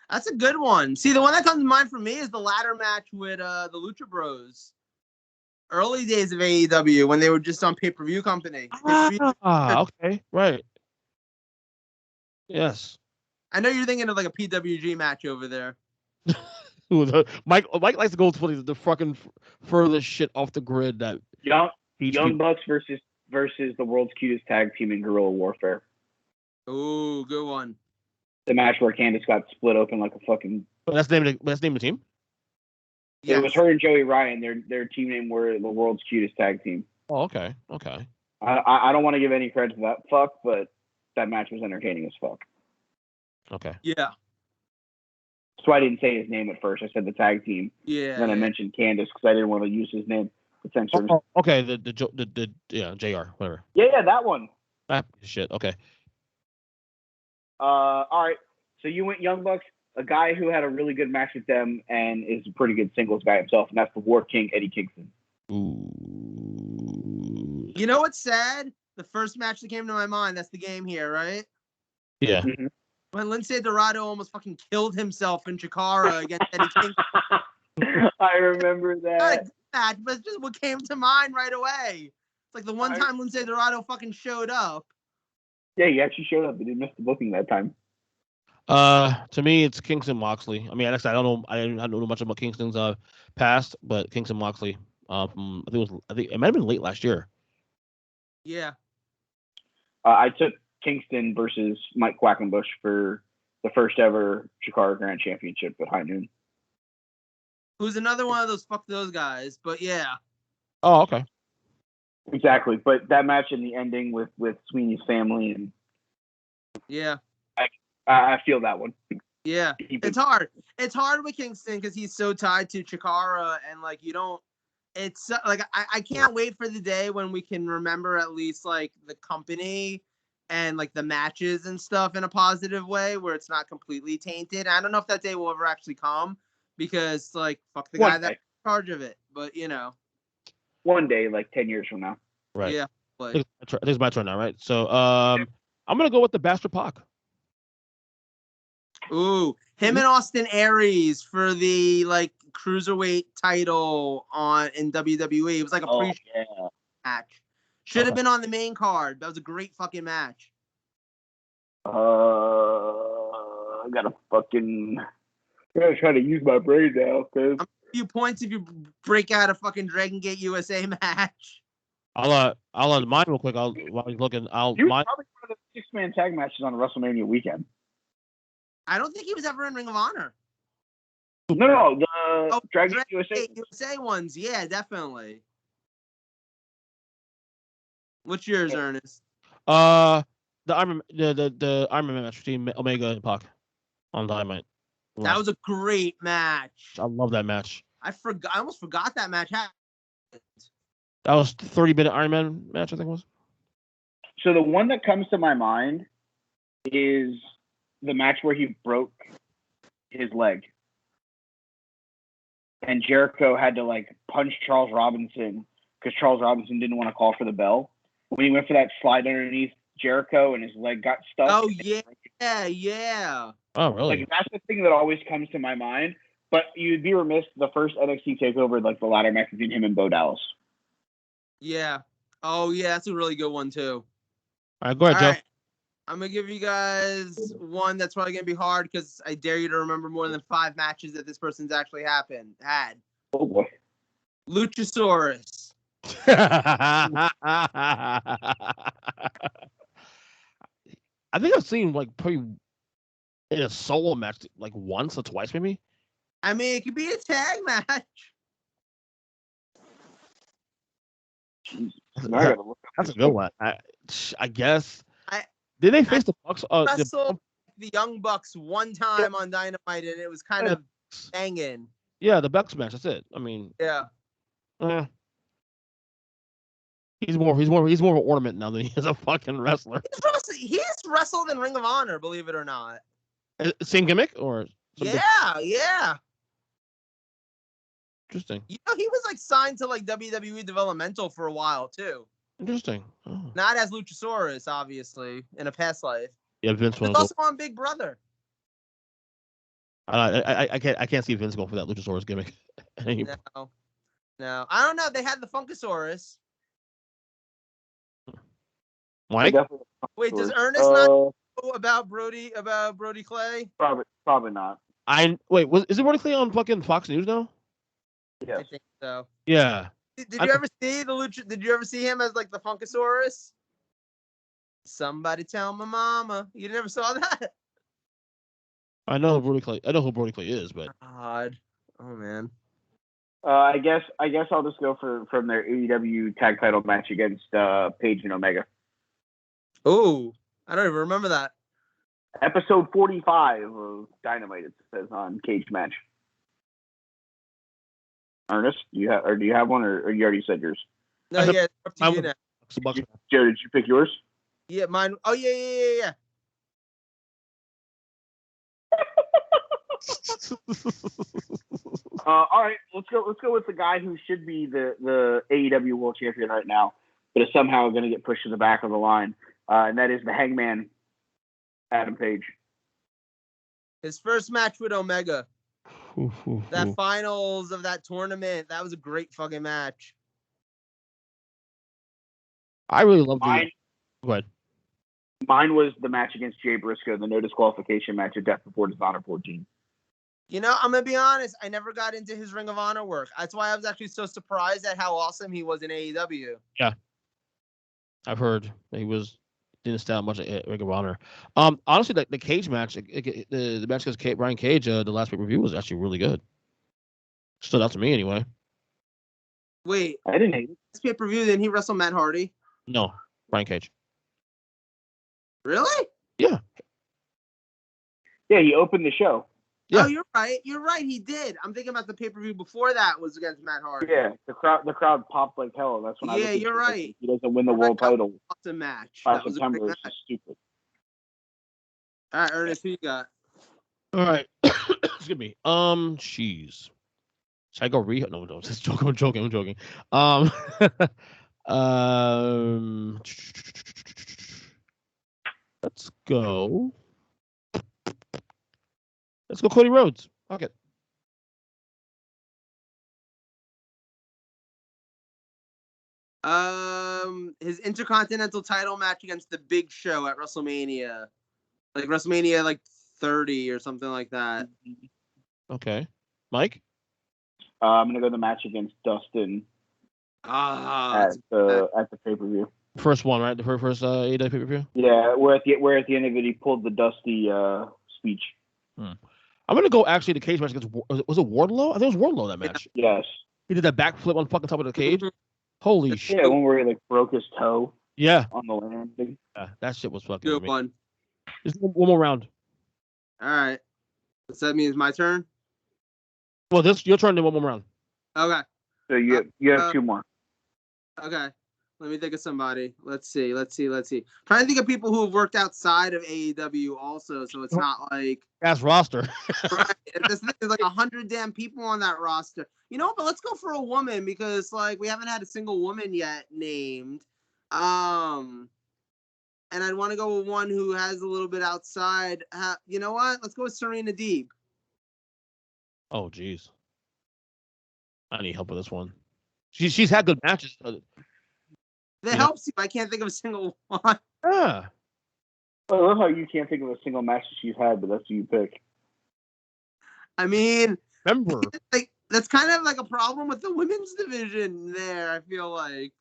That's a good one. See, the one that comes to mind for me is the ladder match with the Lucha Bros. Early days of AEW when they were just on pay-per-view company. Okay, right. Yes. I know you're thinking of like a PWG match over there. Mike likes to go to the fucking furthest shit off the grid that Young Bucks versus the world's cutest tag team in Guerrilla Warfare. Ooh, good one. The match where Candice got split open like a fucking. That's the name of the team. Yes. It was her and Joey Ryan. Their team name were the world's cutest tag team. Oh, okay. I don't want to give any credit to that fuck, but that match was entertaining as fuck. Okay. Yeah. That's why I didn't say his name at first. I said the tag team. Yeah. Then I mentioned Candice because I didn't want to use his name. Okay. The JR, whatever. Yeah, that one. Shit. Okay. All right. So you went Young Bucks, a guy who had a really good match with them and is a pretty good singles guy himself, and that's the War King, Eddie Kingston. Ooh. You know what's sad? The first match that came to my mind, that's the game here, right? Yeah. Mm-hmm. When Lince Dorado almost fucking killed himself in Chikara against Eddie Kingston. I remember that. Match, but it's just what came to mind right away. It's like the one time Lince Dorado fucking showed up. Yeah, he actually showed up, but he missed the booking that time. To me, it's Kingston Moxley. I mean, I don't know. I don't know much about Kingston's past, but Kingston Moxley. I think it might have been late last year. Yeah. I took Kingston versus Mike Quackenbush for the first ever Chikara Grand Championship at High Noon. Who's another one of those fuck those guys, but yeah. Oh, okay. Exactly, but that match and the ending with Sweeney's family and yeah, I feel that one. Yeah, it's hard. It's hard with Kingston because he's so tied to Chikara, and like you don't. It's like I can't wait for the day when we can remember at least like the company and like the matches and stuff in a positive way where it's not completely tainted. I don't know if that day will ever actually come because like fuck the guy that's in charge of it, but you know. One day, like 10 years from now. Right. Yeah. I think it's my turn now, right? So I'm gonna go with the Bastard Pac. Ooh, him and Austin Aries for the like cruiserweight title in WWE. It was like a pre-show match. Should have been on the main card. That was a great fucking match. I gotta try to use my brain now because. Few points if you break out a fucking Dragon Gate USA match. I'll mine real quick. While he's looking, He was probably one of the 6-man tag matches on WrestleMania weekend. I don't think he was ever in Ring of Honor. No, the Dragon Gate USA ones, yeah, definitely. What's yours, Ernest? The Iron Man match between Omega and Pac on Dynamite. That was a great match. I love that match. I almost forgot that match happened. That was 30-minute Iron Man match, I think it was. So the one that comes to my mind is the match where he broke his leg. And Jericho had to like punch Charles Robinson because Charles Robinson didn't want to call for the bell. When he went for that slide underneath Jericho and his leg got stuck. Oh, yeah. Oh, really? Like, that's the thing that always comes to my mind. But you'd be remiss, the first NXT takeover, like the ladder match between him and Bo Dallas. Yeah. Oh, yeah, that's a really good one, too. All right, go ahead, Joe. Right. I'm going to give you guys one that's probably going to be hard because I dare you to remember more than 5 matches that this person's actually had. Oh, boy. Luchasaurus. I think I've seen like probably in a solo match like once or twice, maybe. I mean, it could be a tag match. That's a good one. I guess. Did they face the Bucks? The Young Bucks one time on Dynamite, and it was kind of banging. Yeah, the Bucks match. That's it. I mean. Yeah. He's more of an ornament now than he is a fucking wrestler. He's wrestled in Ring of Honor, believe it or not. Same gimmick or something? Yeah. Interesting. You know, he was like signed to like WWE developmental for a while too. Interesting. Oh. Not as Luchasaurus, obviously, in a past life. Yeah, Vince was also on Big Brother. I can't see Vince going for that Luchasaurus gimmick anymore. No. No, I don't know. They had the Funkasaurus. Mike? Wait, does Earnest not know about Brody Clay? Probably not. Is it Brody Clay on fucking Fox News now? Yes. I think so. Yeah. Did you ever see the Lucha? Did you ever see him as like the Funkasaurus? Somebody tell my mama. You never saw that? I know who Brody Clay is, but God. Oh man. I guess I'll just go from their AEW tag title match against Paige and Omega. Oh, I don't even remember that. Episode 45 of Dynamite, it says on Cage Match. Ernest, do you have one, or you already said yours? No, yeah, it's up to you now. Joe, did you pick yours? Yeah, mine. Oh yeah. All right, let's go with the guy who should be the AEW World Champion right now, but is somehow going to get pushed to the back of the line, and that is the Hangman, Adam Page. His first match with Omega. That finals of that tournament, that was a great fucking match. I really love mine. Go ahead. Mine was the match against Jay Briscoe, the no disqualification match at Death Before Dishonor 14. You know, I'm gonna be honest. I never got into his Ring of Honor work. That's why I was actually so surprised at how awesome he was in AEW. Yeah, I've heard that he didn't stand much at Ring of Honor. Honestly, the Cage match, the match against Brian Cage, the last pay-per-view was actually really good. Stood out to me anyway. Wait, I didn't hate it. This pay-per-view, didn't he wrestle Matt Hardy? No, Brian Cage. Really? Yeah. Yeah, he opened the show. Yeah. Oh, you're right. He did. I'm thinking about the pay-per-view before that was against Matt Hardy. Yeah, the crowd popped like hell. That's when Yeah, you're right. He doesn't win the world title. Awesome match. By That was September, a great it's match. stupid. All right, Ernest, who you got? All right. Excuse me. Jeez. Should I go Riott? No, just joking. I'm joking. Let's go. Let's go Cody Rhodes. Okay. His Intercontinental title match against the Big Show at WrestleMania. Like WrestleMania 30 or something like that. Okay. Mike? I'm gonna go the match against Dustin at the pay-per-view. First one, right? The first AEW pay-per-view? Yeah, where at the end of it he pulled the Dusty speech. I'm gonna go actually the cage match against was it Wardlow? I think it was Wardlow that match. Yes. He did that backflip on fucking top of the cage. Holy shit. Yeah, one where he broke his toe. Yeah. On the landing. Yeah, that shit was fucking good one. Just one more round. All right. Does that mean it's my turn? Well, this your turn. Then one more round. Okay. So you have two more. Okay. Let me think of somebody. Let's see. Trying to think of people who have worked outside of AEW also, so it's not like that's roster. Right. There's 100 damn people on that roster. You know, but let's go for a woman because we haven't had a single woman yet named. And I'd want to go with one who has a little bit outside. You know what? Let's go with Serena Deeb. Oh, geez. I need help with this one. She's had good matches. That helps you. I can't think of a single one. Yeah. I love how you can't think of a single match that she's had, but that's who you pick. I mean, remember, that's kind of like a problem with the women's division there. I feel like.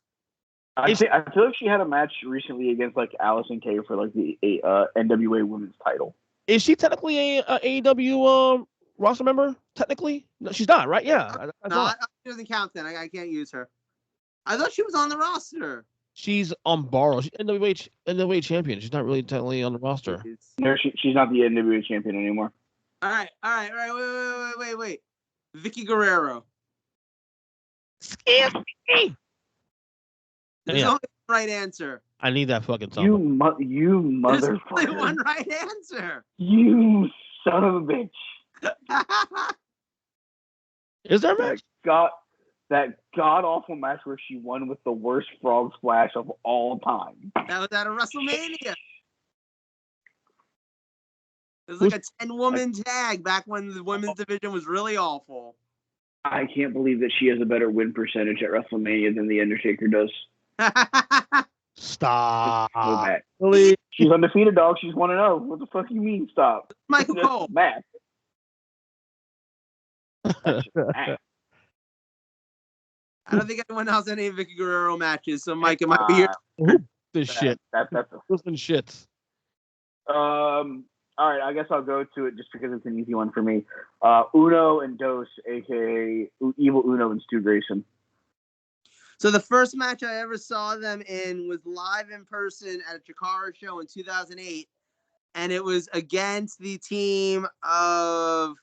I feel like she had a match recently against Allison Kay for the NWA Women's title. Is she technically a AEW roster member? Technically, no, she's not, right? Yeah. She doesn't count then. I can't use her. I thought she was on the roster. She's on borrow. She's NWA champion. She's not really technically on the roster. No, she's not the NWA champion anymore. All right. Wait. Vicky Guerrero. Excuse me. There's only one right answer. I need that fucking song. You motherfucker. There's only one right answer. You son of a bitch. Is there a match? That god-awful match where she won with the worst frog splash of all time. That was at a WrestleMania. It was a 10-woman tag back when the women's division was really awful. I can't believe that she has a better win percentage at WrestleMania than The Undertaker does. Stop. So bad. Really? She's undefeated, dog. She's 1-0. What the fuck you mean, stop? Michael That's Cole. math. That's just math. I don't think anyone else had any Vicky Guerrero matches, so Mike, it might be your This shit. That's Listen, shits. all right, I guess I'll go to it just because it's an easy one for me. Uno and Dos, aka Evil Uno and Stu Grayson. So the first match I ever saw them in was live in person at a Chikara show in 2008, and it was against the team of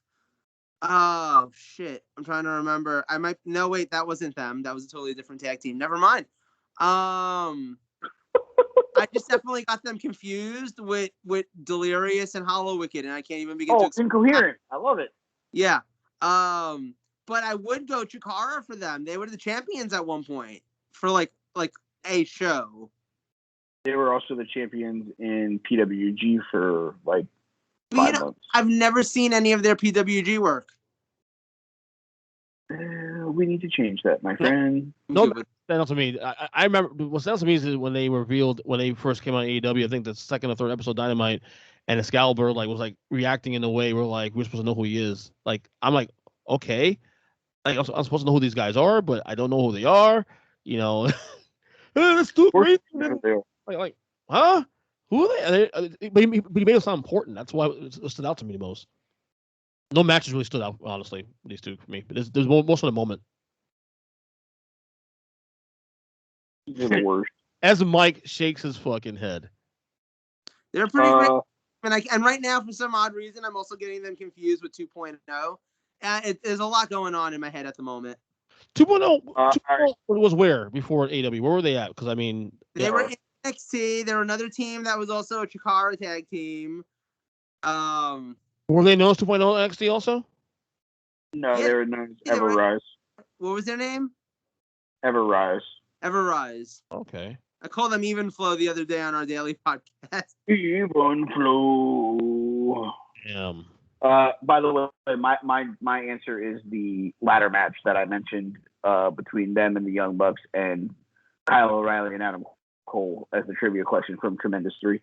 oh shit, I'm trying to remember. Wait, that wasn't them. That was a totally different tag team. Never mind. I just definitely got them confused with Delirious and Hollow Wicked, and I can't even begin to explain. Incoherent. I love it. Yeah. But I would go Chikara for them. They were the champions at one point for like a show. They were also the champions in PWG for like 5 months. I've never seen any of their PWG work. We need to change that, my friend. No, stand out to me. I remember what stands out to me is when they revealed when they first came on AEW. I think the second or third episode Dynamite, and Excalibur was reacting in a way where we're supposed to know who he is. I'm like, okay, I'm supposed to know who these guys are, but I don't know who they are. That's too crazy. Like, huh? Who are they? But he made it sound important. That's why it stood out to me the most. No matches really stood out, honestly. These two for me, but there's most of the moment. These are the worst. As Mike shakes his fucking head. They're pretty great. And right now, for some odd reason, I'm also getting them confused with 2.0. There's a lot going on in my head at the moment. 2.0 was where before AEW? Where were they at? Because they were in NXT. They were another team that was also a Chikara tag team. Were they known as 2.0 NXT also? No, they were known as Everrise. What was their name? Everrise. Everrise. Okay. I called them Even Flow the other day on our daily podcast. Even Flow. Damn. By the way, my answer is the ladder match that I mentioned between them and the Young Bucks and Kyle O'Reilly and Adam Cole as the trivia question from Tremendous 3,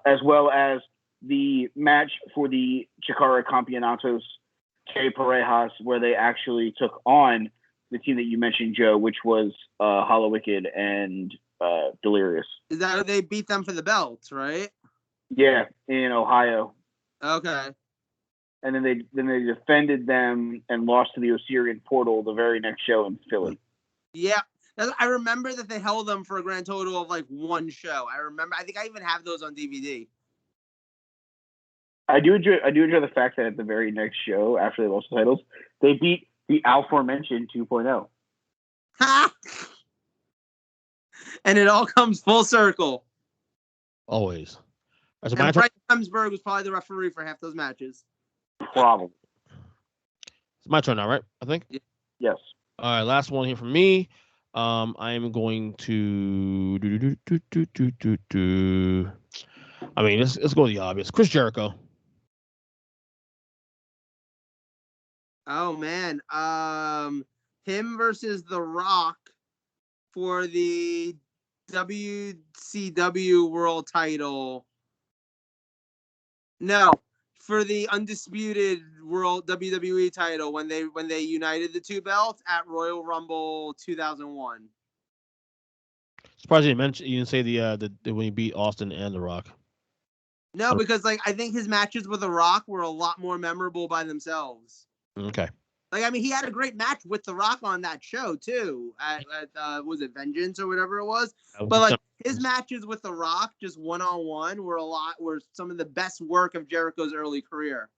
as well as the match for the Chikara Campeonatos K Parejas, where they actually took on the team that you mentioned, Joe, which was Hollow Wicked and Delirious. Is that they beat them for the belts, right? Yeah, in Ohio. Okay. And then they defended them and lost to the Osirian Portal the very next show in Philly. Yeah. I remember that they held them for a grand total of one show. I think I even have those on DVD. I do enjoy the fact that at the very next show, after they lost the titles, they beat the aforementioned 2.0. Ha! And it all comes full circle. Always. And Brian Hemsberg was probably the referee for half those matches. Probably. It's my turn now, right? I think? Yes. All right, last one here from me. I am going to let's go with the obvious. Chris Jericho. Oh man. Him versus The Rock for the WCW World Title. No, for the undisputed World WWE title when they united the two belts at Royal Rumble 2001. Surprised you didn't say the when he beat Austin and The Rock. No, because I think his matches with The Rock were a lot more memorable by themselves. Okay. He had a great match with The Rock on that show too. At was it Vengeance or whatever it was? But his matches with The Rock, just one-on-one, were some of the best work of Jericho's early career.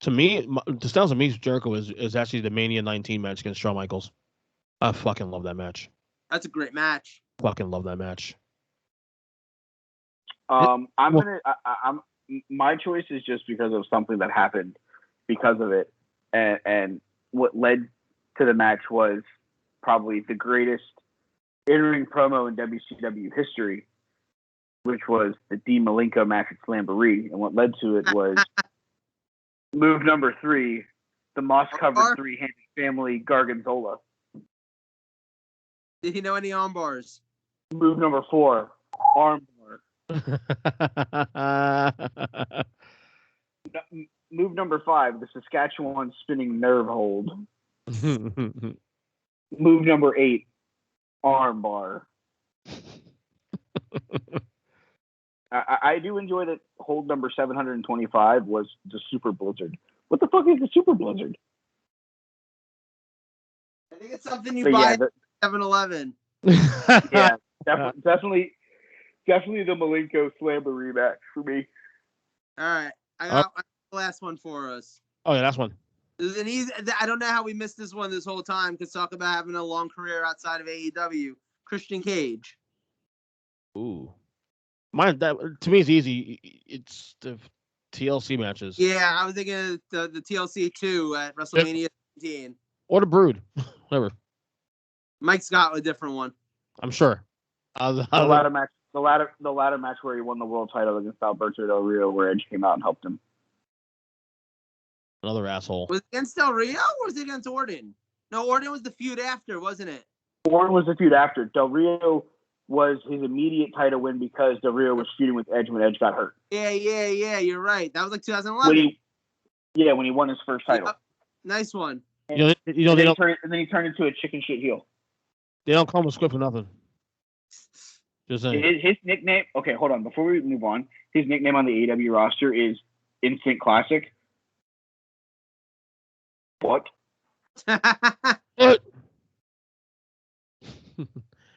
To me, to sounds to me, Jericho is actually the Mania 19 match against Shawn Michaels. I fucking love that match. That's a great match. Fucking love that match. My choice is just because of something that happened because of it, and what led to the match was probably the greatest in-ring promo in WCW history, which was the Dean Malenko match at Slamboree, and what led to it was move number 3, the moss-covered Armbar? three-handed family Gargonzola. Did he know any arm bars? Move number 4, armbar. Move number 5, the Saskatchewan spinning nerve hold. Move number 8, armbar. I do enjoy that hold number 725 was the Super Blizzard. What the fuck is the Super Blizzard? I think it's something you buy at 7-Eleven. Yeah, definitely the Malenko Slammer rematch for me. All right, I got the last one for us. Oh yeah, that's one. This is an easy. I don't know how we missed this one this whole time. Because talk about having a long career outside of AEW. Christian Cage. Ooh, mine. That to me is easy. It's the TLC matches. Yeah, I was thinking of the TLC 2 at WrestleMania 17. Or the Brood, whatever. Mike's got a different one. I'm sure. The ladder match where he won the world title against Alberto Del Rio, where Edge came out and helped him. Another asshole. Was it against Del Rio or was it against Orton? No, Orton was the feud after, wasn't it? Orton was the feud after. Del Rio was his immediate title win because Del Rio was feuding with Edge when Edge got hurt. Yeah, you're right. That was like 2011. When he won his first title. Nice one. And then he turned into a chicken shit heel. They don't call him a script for nothing. Just saying. His nickname. Okay, hold on. Before we move on, his nickname on the AEW roster is Instant Classic. What? What?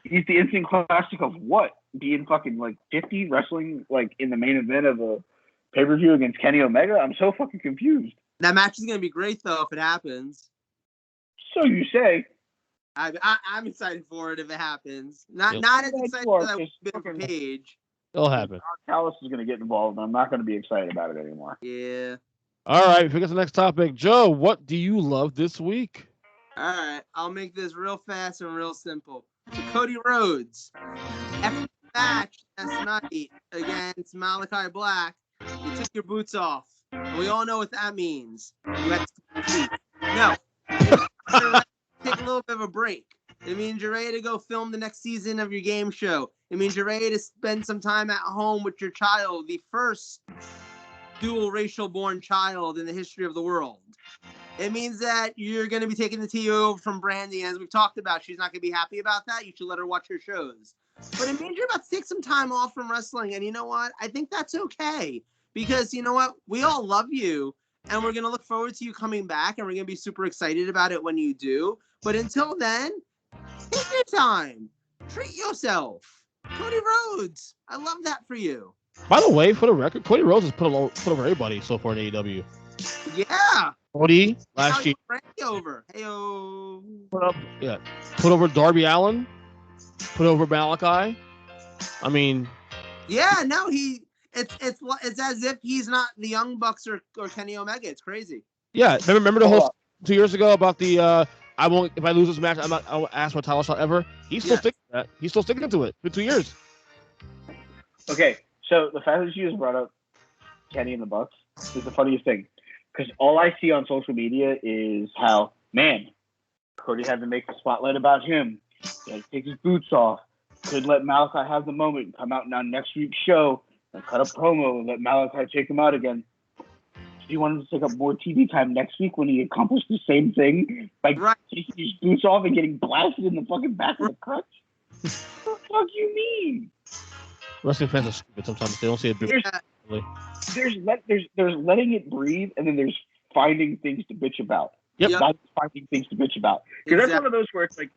He's the Instant Classic of what? Being fucking like 50, wrestling like in the main event of a pay-per-view against Kenny Omega? I'm so fucking confused. That match is gonna be great though if it happens. So you say. I'm excited for it if it happens. Not as excited as I've been for Page. It'll happen. Callis is going to get involved, and I'm not going to be excited about it anymore. Yeah. All right, if we get to the next topic, Joe, what do you love this week? All right, I'll make this real fast and real simple. Cody Rhodes, after the match last night against Malachi Black, you took your boots off. And we all know what that means. You had to no. Take a little bit of a break. It means you're ready to go film the next season of your game show. It means you're ready to spend some time at home with your child, the first dual racial born child in the history of the world. It means that you're going to be taking the TO over from Brandy. As we've talked about, she's not going to be happy about that. You should let her watch your shows. But it means you're about to take some time off from wrestling. And you know what? I think that's okay. Because you know what? We all love you. And we're going to look forward to you coming back. And we're going to be super excited about it when you do. But until then, take your time. Treat yourself. Cody Rhodes. I love that for you. By the way, for the record, Cody Rhodes has put over everybody so far in AEW. Yeah. Cody last year. Over. Hey-o. Put over Darby Allin. Put over Malachi. I mean. Yeah, no, it's as if he's not the Young Bucks or Kenny Omega. It's crazy. Yeah, remember the whole 2 years ago about the I won't if I lose this match I won't ask for a title shot ever. He's still sticking to that. He's still sticking to it for 2 years. Okay, so the fact that you just brought up Kenny and the Bucks is the funniest thing because all I see on social media is how Cody had to make the spotlight about him. He had to take his boots off. Could let Malachi have the moment and come out on next week's show and cut a promo and let Malachi take him out again. Do you want him to take up more TV time next week when he accomplished the same thing by taking his boots off and getting blasted in the fucking back of the crutch? What the fuck do you mean? Wrestling fans are stupid sometimes. They don't see it. There's letting it breathe, and then there's finding things to bitch about. Yep. Not finding things to bitch about. Because that's one of those where it's like,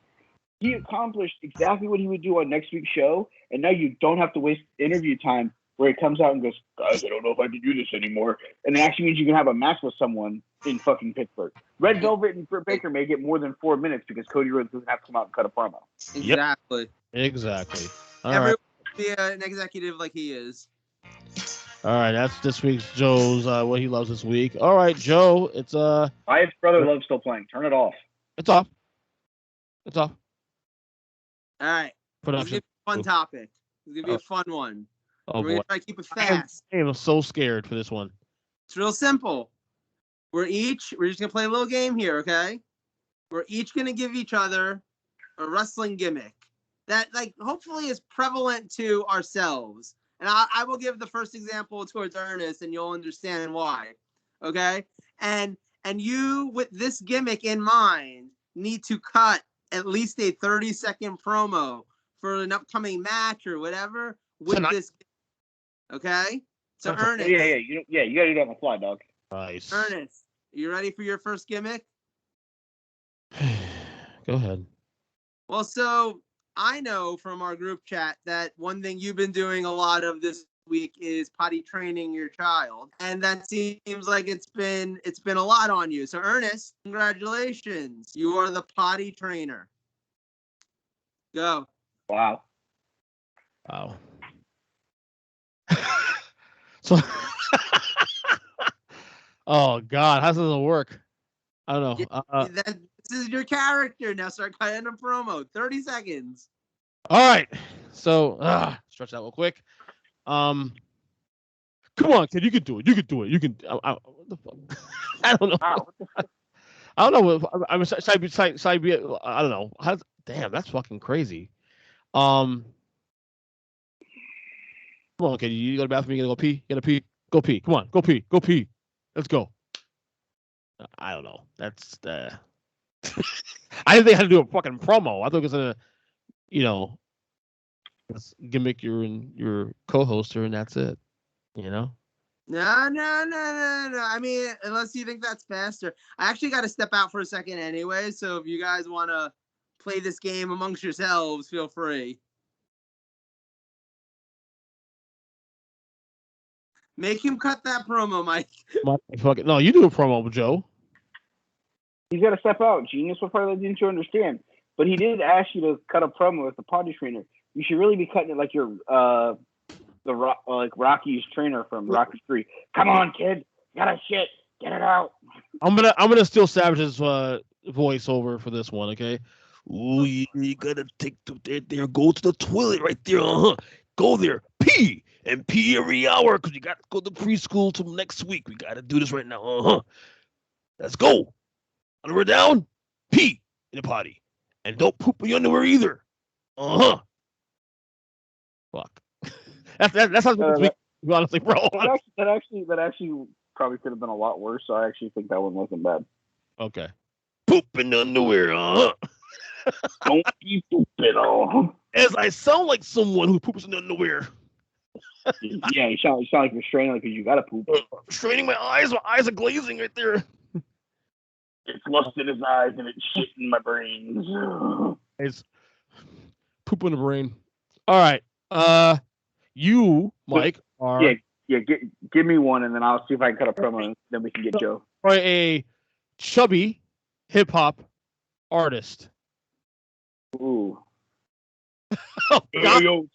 he accomplished exactly what he would do on next week's show, and now you don't have to waste interview time where he comes out and goes, guys, I don't know if I can do this anymore. And it actually means you can have a match with someone in fucking Pittsburgh. Red Velvet and Britt Baker may get more than 4 minutes because Cody Rhodes doesn't have to come out and cut a promo. Exactly. Exactly. Everyone be an executive like he is. All right, that's this week's Joe's what he loves this week. All right, Joe, it's Wyatt's Brother Love's still playing. Turn it off. It's off. It's off. All right. Production. It's gonna be a fun topic. It's gonna be a fun one. Oh, We're gonna try to keep it fast. I am so scared for this one. It's real simple. we're just gonna play a little game here, okay? We're each gonna give each other a wrestling gimmick that, like, hopefully is prevalent to ourselves. And I will give the first example towards Earnest, and you'll understand why. Okay? And you, with this gimmick in mind, need to cut at least a 30-second promo for an upcoming match or whatever with this. Okay? So Earnest. Yeah. You gotta do that on the fly, dog. Nice. Earnest, you ready for your first gimmick? Go ahead. Well, so I know from our group chat that one thing you've been doing a lot of this week is potty training your child, and that seems like it's been a lot on you. So Earnest, congratulations, you are the potty trainer. Go. Wow. So, oh God, how does this work? I don't know. This is your character. Now start cutting a promo. 30 seconds. All right. So, stretch that real quick. Come on, kid. You can do it. You can do it. You can. What the fuck? I don't know. I don't know. I'm side. I don't know. Damn, that's fucking crazy. Come on, kid. You go to the bathroom. You gotta go pee. You gotta pee. Go pee. Come on. Go pee. Go pee. Let's go. I don't know. That's I didn't think I had to do a fucking promo. I thought it was gonna, gimmick your co-hoster and that's it. No. I mean, unless you think that's faster. I actually got to step out for a second anyway. So if you guys want to play this game amongst yourselves, feel free. Make him cut that promo, Mike. No, you do a promo, Joe. He's got to step out. Genius, what part of that didn't you understand? But he did ask you to cut a promo as the potty trainer. You should really be cutting it like you're like Rocky's trainer from Rocky 3. Come on, kid. You gotta shit. Get it out. I'm gonna steal Savage's voiceover for this one, okay? Ooh, you gotta take there. Go to the toilet right there. Go there. Pee and pee every hour because you got to go to preschool till next week. We gotta do this right now. Let's go. Underwear down. Pee in the potty, and don't poop in your underwear either. Fuck. That's how this week. Honestly, bro. That actually probably could have been a lot worse. So I actually think that one wasn't bad. Okay. Poop in the underwear. Don't be pooping. As I sound like someone who poops in the underwear. Yeah, you sound like you're straining because you gotta poop. Straining my eyes. My eyes are glazing right there. It's lust in his eyes and it's shit in my brains. It's poop in the brain. All right. You, Mike, are give me one and then I'll see if I can cut a promo and then we can get Joe. Are a chubby hip hop artist. Ooh. Oh, Yo,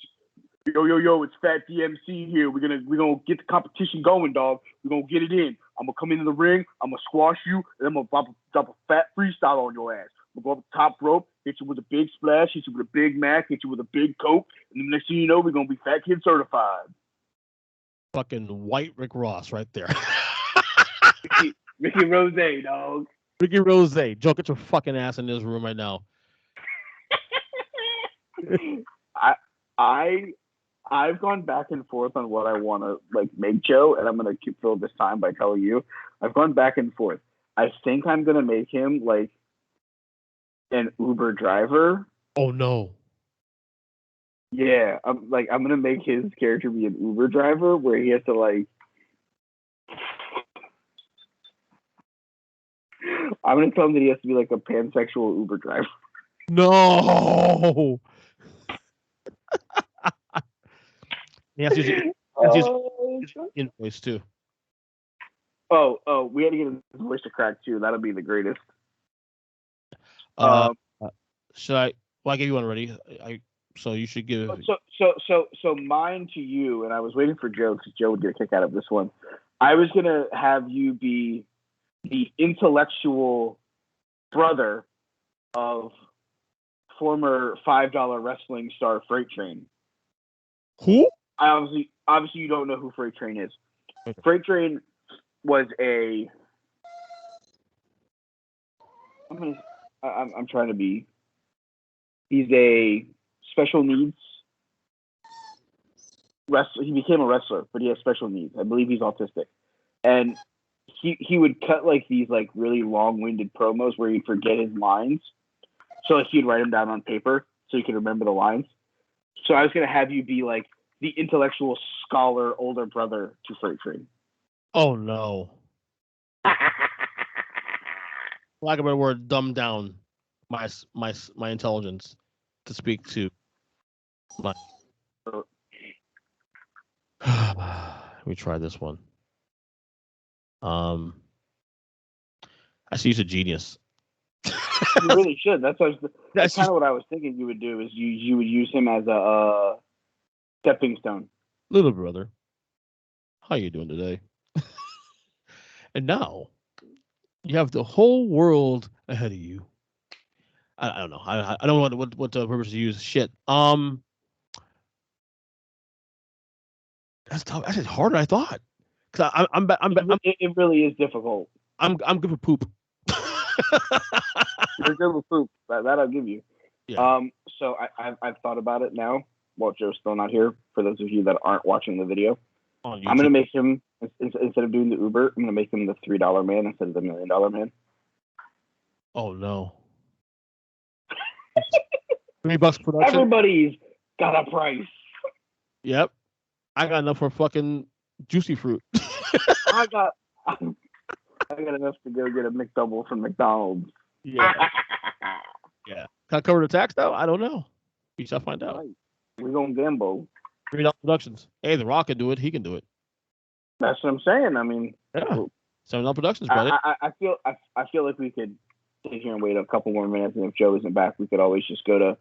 it's Fat DMC here. We're gonna get the competition going, dog. We're gonna get it in. I'm gonna come into the ring, I'm gonna squash you, and I'm gonna drop a fat freestyle on your ass. We'll go up the top rope, hit you with a big splash, hit you with a Big Mac, hit you with a big Coke, and the next thing you know, we're gonna be Fat Kid certified. Fucking white Rick Ross right there. Ricky Rose, dog. Ricky Rose. Joe, get your fucking ass in this room right now. I've gone back and forth on what I want to make Joe, and I'm gonna keep fill this time by telling you. I've gone back and forth. I think I'm gonna make him like an Uber driver. Oh no. Yeah, I'm gonna make his character be an Uber driver where he has to I'm gonna tell him that he has to be like a pansexual Uber driver. No. He has to use invoice too. Oh, we had to get his voice to crack too. That'll be the greatest. Should I? Well, I gave you one already. So you should give. So mine to you, and I was waiting for Joe because Joe would get a kick out of this one. I was gonna have you be the intellectual brother of former $5 wrestling star Freight Train. Who? Obviously, you don't know who Freight Train is. Okay. Freight Train was a I'm trying to be. He's a special needs wrestler. He became a wrestler, but he has special needs. I believe he's autistic, and he would cut like these like really long-winded promos where he'd forget his lines. So like he'd write them down on paper so he could remember the lines. So I was gonna have you be like the intellectual scholar older brother to Freight Train. Oh no. Lack of a better word, dumb down my intelligence to speak to my. Let me try this one. I see he's a genius. You really should. That's kind of what I was thinking you would do. Is you would use him as a stepping stone. Little brother, how you doing today? And now you have the whole world ahead of you. I don't know. I don't know what purpose to use. Shit. That's tough. That's harder than I thought. Cause It really is difficult. I'm good for poop. You're good with poop. That I'll give you. Yeah. So I've thought about it now. While Joe's still not here, for those of you that aren't watching the video, I'm gonna make him instead of doing the Uber, I'm gonna make him the $3 man instead of the $1 million man. Oh no. $3 production. Everybody's got a price. Yep. I got enough for fucking juicy fruit. I got enough to go get a McDouble from McDonald's. Yeah. Yeah. Can I cover the tax though? I don't know. We shall find out. Right. We're gonna gamble. $3 Productions. Hey, The Rock can do it. He can do it. That's what I'm saying. I mean, yeah. $7 Productions, brother. I feel like we could sit here and wait a couple more minutes, and if Joe isn't back, we could always just go to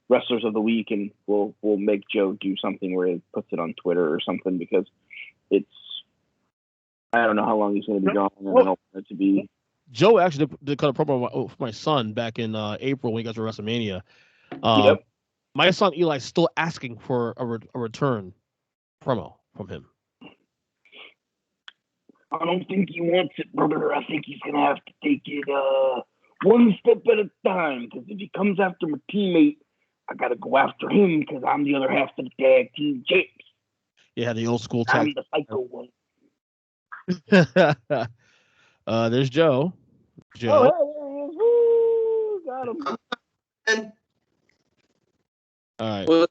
Wrestlers of the Week, and we'll make Joe do something where he puts it on Twitter or something, because it's, I don't know how long he's going to be gone, and I don't want it to be. Joe actually did cut a promo for my son back in April when he got to WrestleMania. Yep. My son Eli's still asking for a return promo from him. I don't think he wants it, brother. I think he's going to have to take it one step at a time, because if he comes after my teammate, I got to go after him, because I'm the other half of the tag team champs. Yeah, the old school tag. I'm the psycho one. There's Joe. Oh, hey, there he is. Woo, got him. All right. Well,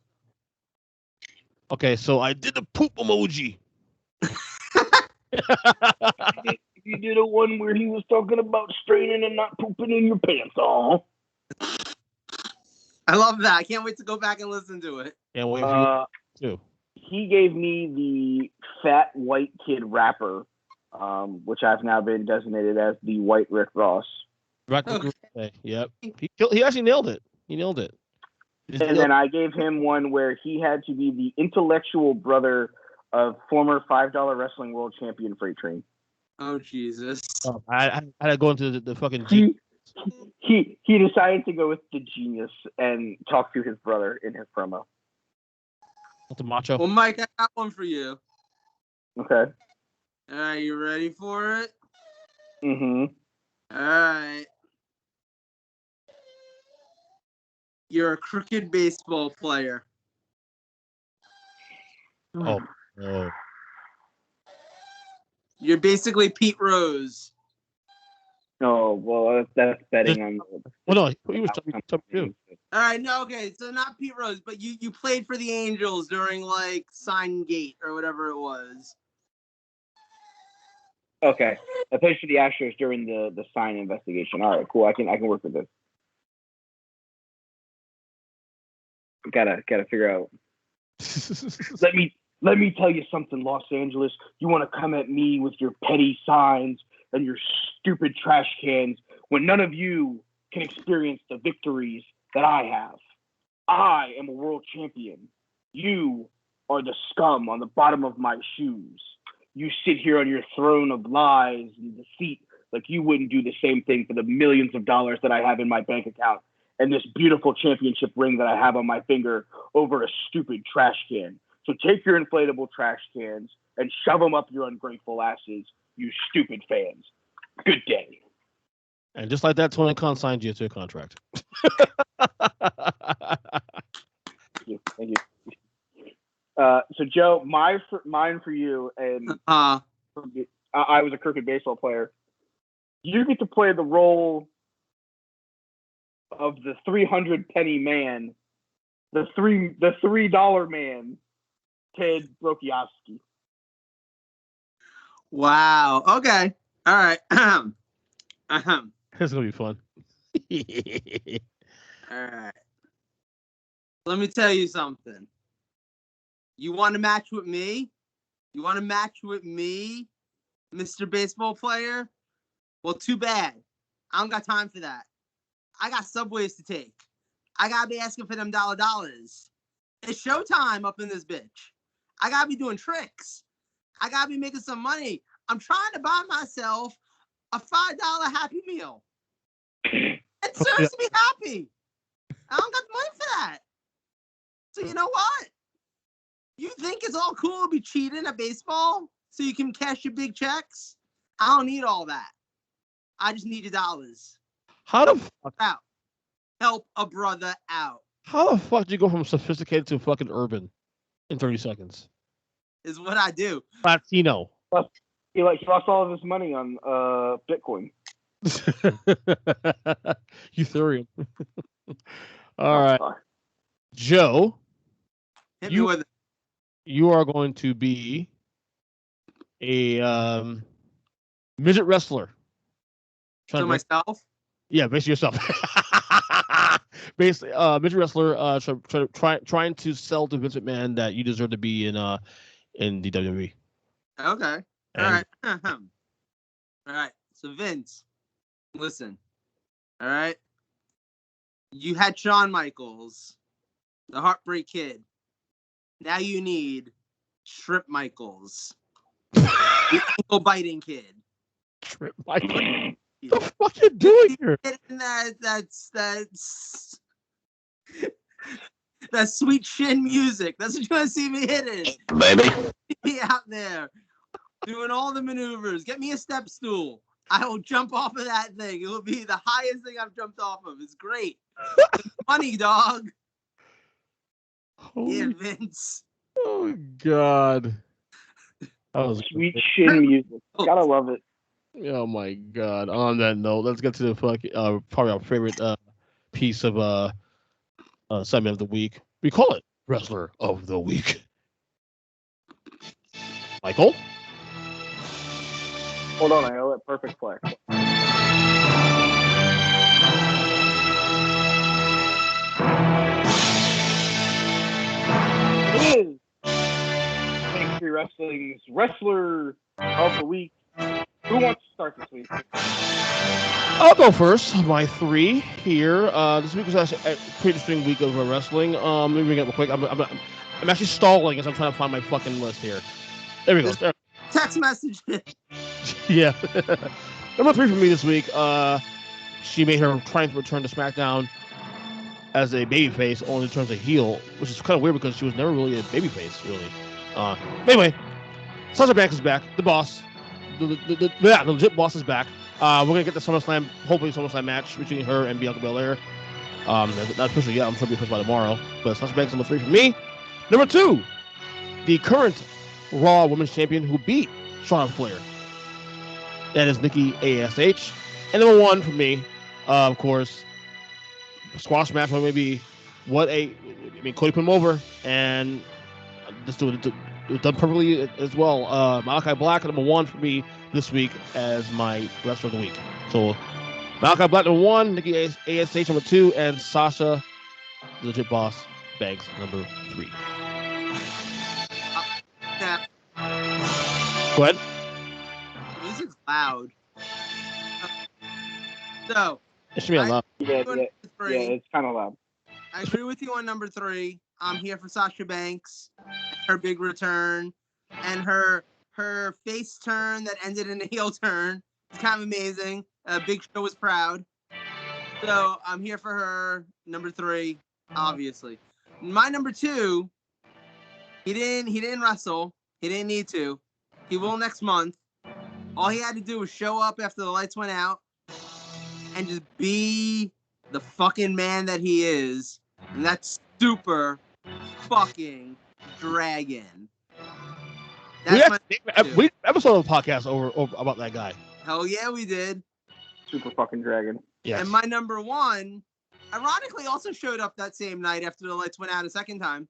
okay, so I did the poop emoji. You did a one where he was talking about straining and not pooping in your pants. Oh, I love that. I can't wait to go back and listen to it. Can't wait for you too. He gave me the fat white kid rapper, which I've now been designated as the white Rick Ross. Okay. Yep. He actually nailed it. He nailed it. And then I gave him one where he had to be the intellectual brother of former $5 Wrestling World Champion Freight Train. Oh, Jesus. Oh, I had to go into the fucking He decided to go with the genius and talk to his brother in his promo. The macho. Well, Mike, I got one for you. Okay. All right, you ready for it? Mm-hmm. All right. You're a crooked baseball player. Oh. No. You're basically Pete Rose. Oh, well, that's betting on. Well, no, he was top two. All right, no, okay, so not Pete Rose, but you played for the Angels during like Sign Gate or whatever it was. Okay, I played for the Astros during the sign investigation. All right, cool. I can work with this. Gotta figure out. Let me tell you something, Los Angeles. You want to come at me with your petty signs and your stupid trash cans when none of you can experience the victories that I have. I am a world champion. You are the scum on the bottom of my shoes. You sit here on your throne of lies and deceit like you wouldn't do the same thing for the millions of dollars that I have in my bank account and this beautiful championship ring that I have on my finger over a stupid trash can. So take your inflatable trash cans and shove them up your ungrateful asses, you stupid fans. Good day. And just like that, Tony Khan signed you to a contract. Thank you. So Joe, mine for you, and I was a crooked baseball player. You get to play the role of the 300 penny man, the $3 man, Ted Brokiowski. Wow. Okay. All right. It's gonna be fun. All right. Let me tell you something. You want to match with me? You want to match with me, Mr. Baseball Player? Well, too bad. I don't got time for that. I got subways to take. I gotta be asking for them dollars. It's showtime up in this bitch. I gotta be doing tricks. I gotta be making some money. I'm trying to buy myself a $5 Happy Meal. It serves me happy. I don't got the money for that. So you know what? You think it's all cool to be cheating at baseball so you can cash your big checks? I don't need all that. I just need your dollars. How the fuck out? Help a brother out. How the fuck do you go from sophisticated to fucking urban in 30 seconds? Is what I do. Latino. He lost all of his money on Bitcoin. Ethereum. All right. Joe. Hit me with it. You are going to be a midget wrestler. So myself? Yeah, basically yourself. Basically, midget wrestler trying to sell to Vince McMahon that you deserve to be in the WWE. Okay. All right. All right. So Vince, listen. All right. You had Shawn Michaels, the Heartbreak Kid. Now you need Shrimp Michaels, the ankle biting kid. Shrimp biting. What the fuck you doing here? That sweet shin music. That's what you want to see me hitting. Baby. Be out there doing all the maneuvers. Get me a step stool. I will jump off of that thing. It will be the highest thing I've jumped off of. It's great. It's money, dog. Yeah, Vince. Oh God. That was sweet shin music. Gotta love it. Oh my God. On that note, let's get to the fucking probably our favorite piece of segment of the week. We call it Wrestler of the Week. Michael? Hold on, I owe it perfect play. It is Thanksgiving Wrestling's Wrestler of the Week. Who wants to start this week? I'll go first. My 3 here. This week was actually a pretty interesting week of wrestling. Let me bring it up real quick. I'm actually stalling as I'm trying to find my fucking list here. There we go. There. Text message. Yeah. Number 3 for me this week. She made her triumphant return to SmackDown as a babyface, only turns a heel, which is kind of weird because she was never really a babyface, really. Anyway, Sasha Banks is back. The boss. The legit boss is back. We're gonna get the SummerSlam, hopefully SummerSlam match between her and Bianca Belair. Not official yet. I'm sure it'll be official by tomorrow. But Sasha Banks number 3 for me. Number 2, the current Raw Women's Champion who beat Charlotte Flair. That is Nikki ASH. And number 1 for me, of course, squash match. Maybe Cody put him over and just do it. It was done perfectly as well. Malachi Black, number 1 for me this week as my wrestler of the week. So Malachi Black, number 1, Nikki ASH, number 2, and Sasha, the legit boss, Banks, number 3. Go ahead. Music's loud. So It should be loud. Yeah, it's kind of loud. I agree with you on number 3. I'm here for Sasha Banks, her big return, and her face turn that ended in a heel turn. It's kind of amazing. Big Show was proud. So I'm here for her. Number 3, obviously. My number 2, he didn't wrestle. He didn't need to. He will next month. All he had to do was show up after the lights went out and just be the fucking man that he is. And that's Super fucking Dragon. We episode of the podcast over about that guy. Hell yeah, we did. Super fucking Dragon. Yes. And my number one, ironically, also showed up that same night after the lights went out a second time.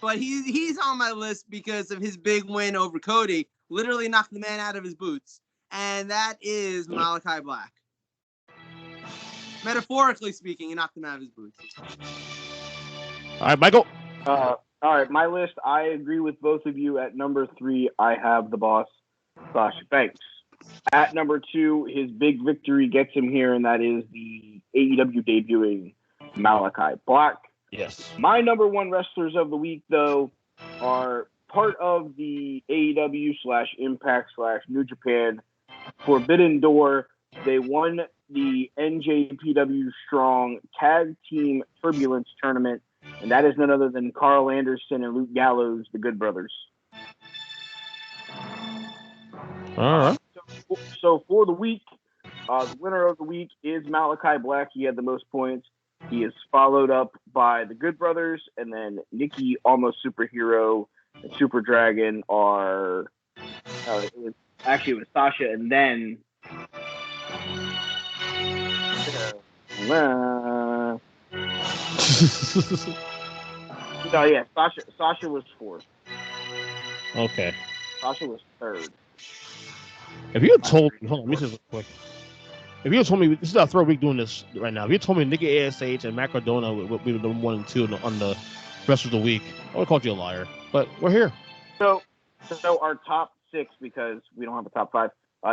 But he's on my list because of his big win over Cody. Literally knocked the man out of his boots. And that is Malachi Black. Metaphorically speaking, he knocked him out of his boots. All right, Michael. All right, my list, I agree with both of you. At number 3, I have the boss, Sasha Banks. At number 2, his big victory gets him here, and that is the AEW debuting Malachi Black. Yes. My number 1 wrestlers of the week, though, are part of the AEW/Impact/New Japan Forbidden Door. They won the NJPW Strong Tag Team Turbulence Tournament, and that is none other than Carl Anderson and Luke Gallows, the Good Brothers. All right. So for the week, the winner of the week is Malachi Black. He had the most points. He is followed up by the Good Brothers, and then Nikki, Almost Superhero, and Super Dragon are... it was Sasha, and then... Sasha was 4th. Okay. Sasha was 3rd. If you had told me, hold on, let me just real quick. If you had told me, this is our 3rd week doing this right now. If you had told me Nikki ASH and Matt Cardona would be the 1 and 2 on the rest of the week, I would have called you a liar. But we're here. So our top 6, because we don't have a top 5.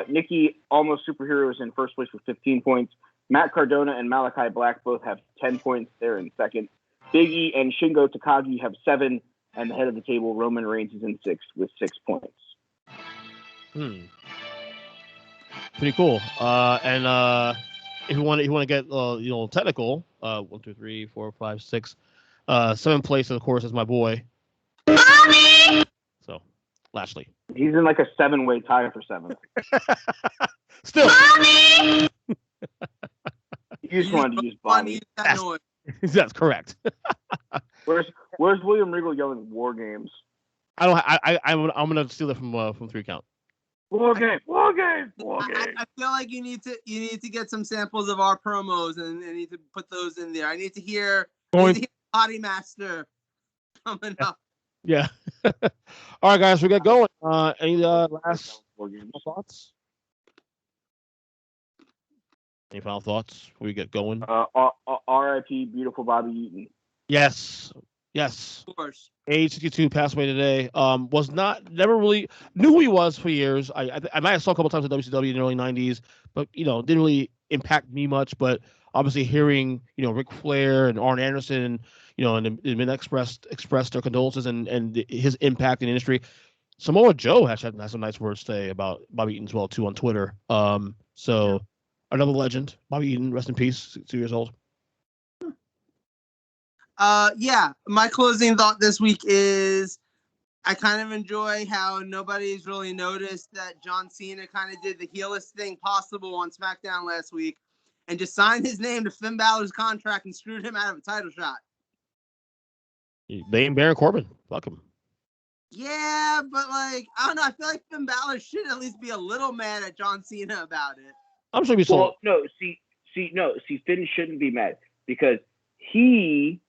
Nikki, Almost Superhero, is in first place with 15 points. Matt Cardona and Malachi Black both have 10 points. They're in second. Big E and Shingo Takagi have 7, and the head of the table, Roman Reigns, is in 6th with 6 points. Pretty cool. And if you want to get technical, 1, 2, 3, 4, 5, 6, 7th place, of course, is my boy. Mommy! So, Lashley. He's in like a 7-way tie for 7th. Still. Mommy! You just wanted to use Bobby. That's correct. Where's William Regal yelling War Games? I'm gonna steal it from 3 Count. War Game. I feel like you need to get some samples of our promos and need to put those in there. I need to hear Body Master coming up. Yeah. All right, guys, we got going. Any last thoughts? Any final thoughts before we get going? R.I.P. Beautiful Bobby Eaton. Yes. Of course. Age 62, passed away today. Never really knew who he was for years. I might have saw a couple times at WCW in the early 90s, but didn't really impact me much. But obviously hearing Ric Flair and Arn Anderson, and the men expressed their condolences and his impact in the industry. Samoa Joe has had some nice words to say about Bobby Eaton as well too on Twitter. So another legend, Bobby Eaton, rest in peace, 2 years old. My closing thought this week is I kind of enjoy how nobody's really noticed that John Cena kind of did the heelest thing possible on SmackDown last week and just signed his name to Finn Balor's contract and screwed him out of a title shot. They ain't Baron Corbin. Fuck him. Yeah, but I don't know. I feel like Finn Balor should at least be a little mad at John Cena about it. I'm sure he's so. Well, no, see, Finn shouldn't be mad because he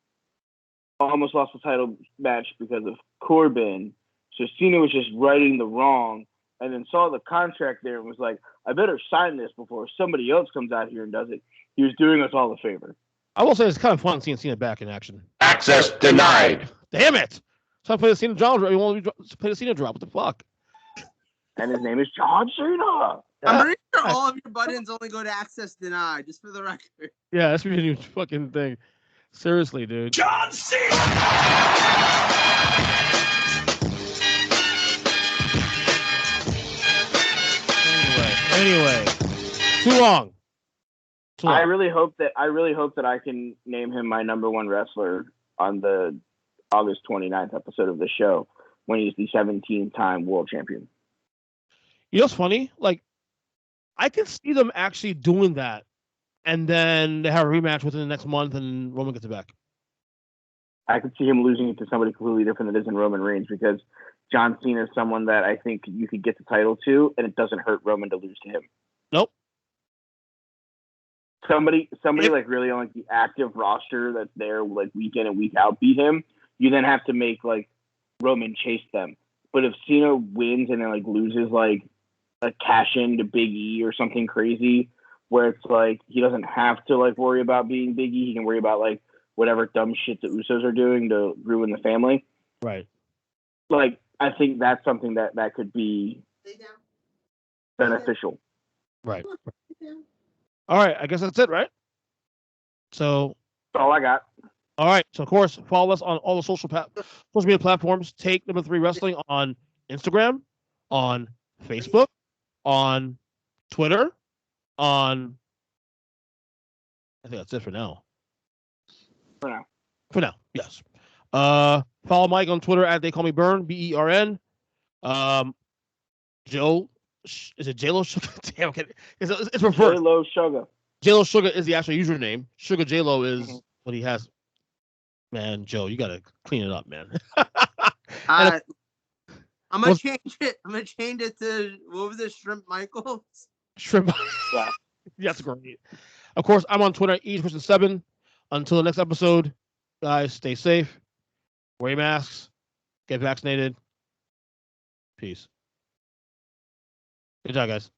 almost lost the title match because of Corbin. So Cena was just righting the wrong and then saw the contract there and was like, I better sign this before somebody else comes out here and does it. He was doing us all a favor. I will say it's kind of fun seeing Cena back in action. Access denied. Damn it! So I play the Cena drop. You want to play the Cena drop? What the fuck? And his name is John Cena. I'm pretty sure all of your buttons only go to access denied, just for the record. Yeah, that's really a fucking thing. Seriously, dude. John Cena! Anyway. Too long. I really hope that I can name him my number 1 wrestler on the August 29th episode of the show when he's the 17-time world champion. You know what's funny? I can see them actually doing that and then they have a rematch within the next month, and Roman gets it back. I could see him losing it to somebody completely different that isn't Roman Reigns, because John Cena is someone that I think you could get the title to, and it doesn't hurt Roman to lose to him. Nope. Somebody like really on like the active roster that's there like week in and week out beat him. You then have to make like Roman chase them. But if Cena wins and then like loses like a cash in to Big E or something crazy, where it's like he doesn't have to like worry about being Big E, he can worry about like whatever dumb shit the Usos are doing to ruin the family. Right. Like I think that's something that could be beneficial. Right. All right, I guess that's it, right? So That's all I got. All right. So, of course, follow us on all the social media platforms. Take Number 3 Wrestling on Instagram, on Facebook, on Twitter, on... I think that's it for now. For now, yes. Follow Mike on Twitter at They Call Me Burn, BERN. Joe... Is it J-Lo Sugar? Damn, it's reversed. J-Lo Sugar. J-Lo Sugar is the actual username. Sugar J-Lo is what he has. Man, Joe, you gotta clean it up, man. I'm gonna change it. I'm gonna change it to, what was it, Shrimp Michaels? Shrimp. Yeah. That's great. Of course, I'm on Twitter, EastPerson7. Until the next episode, guys, stay safe, wear your masks, get vaccinated. Peace. Good job, guys.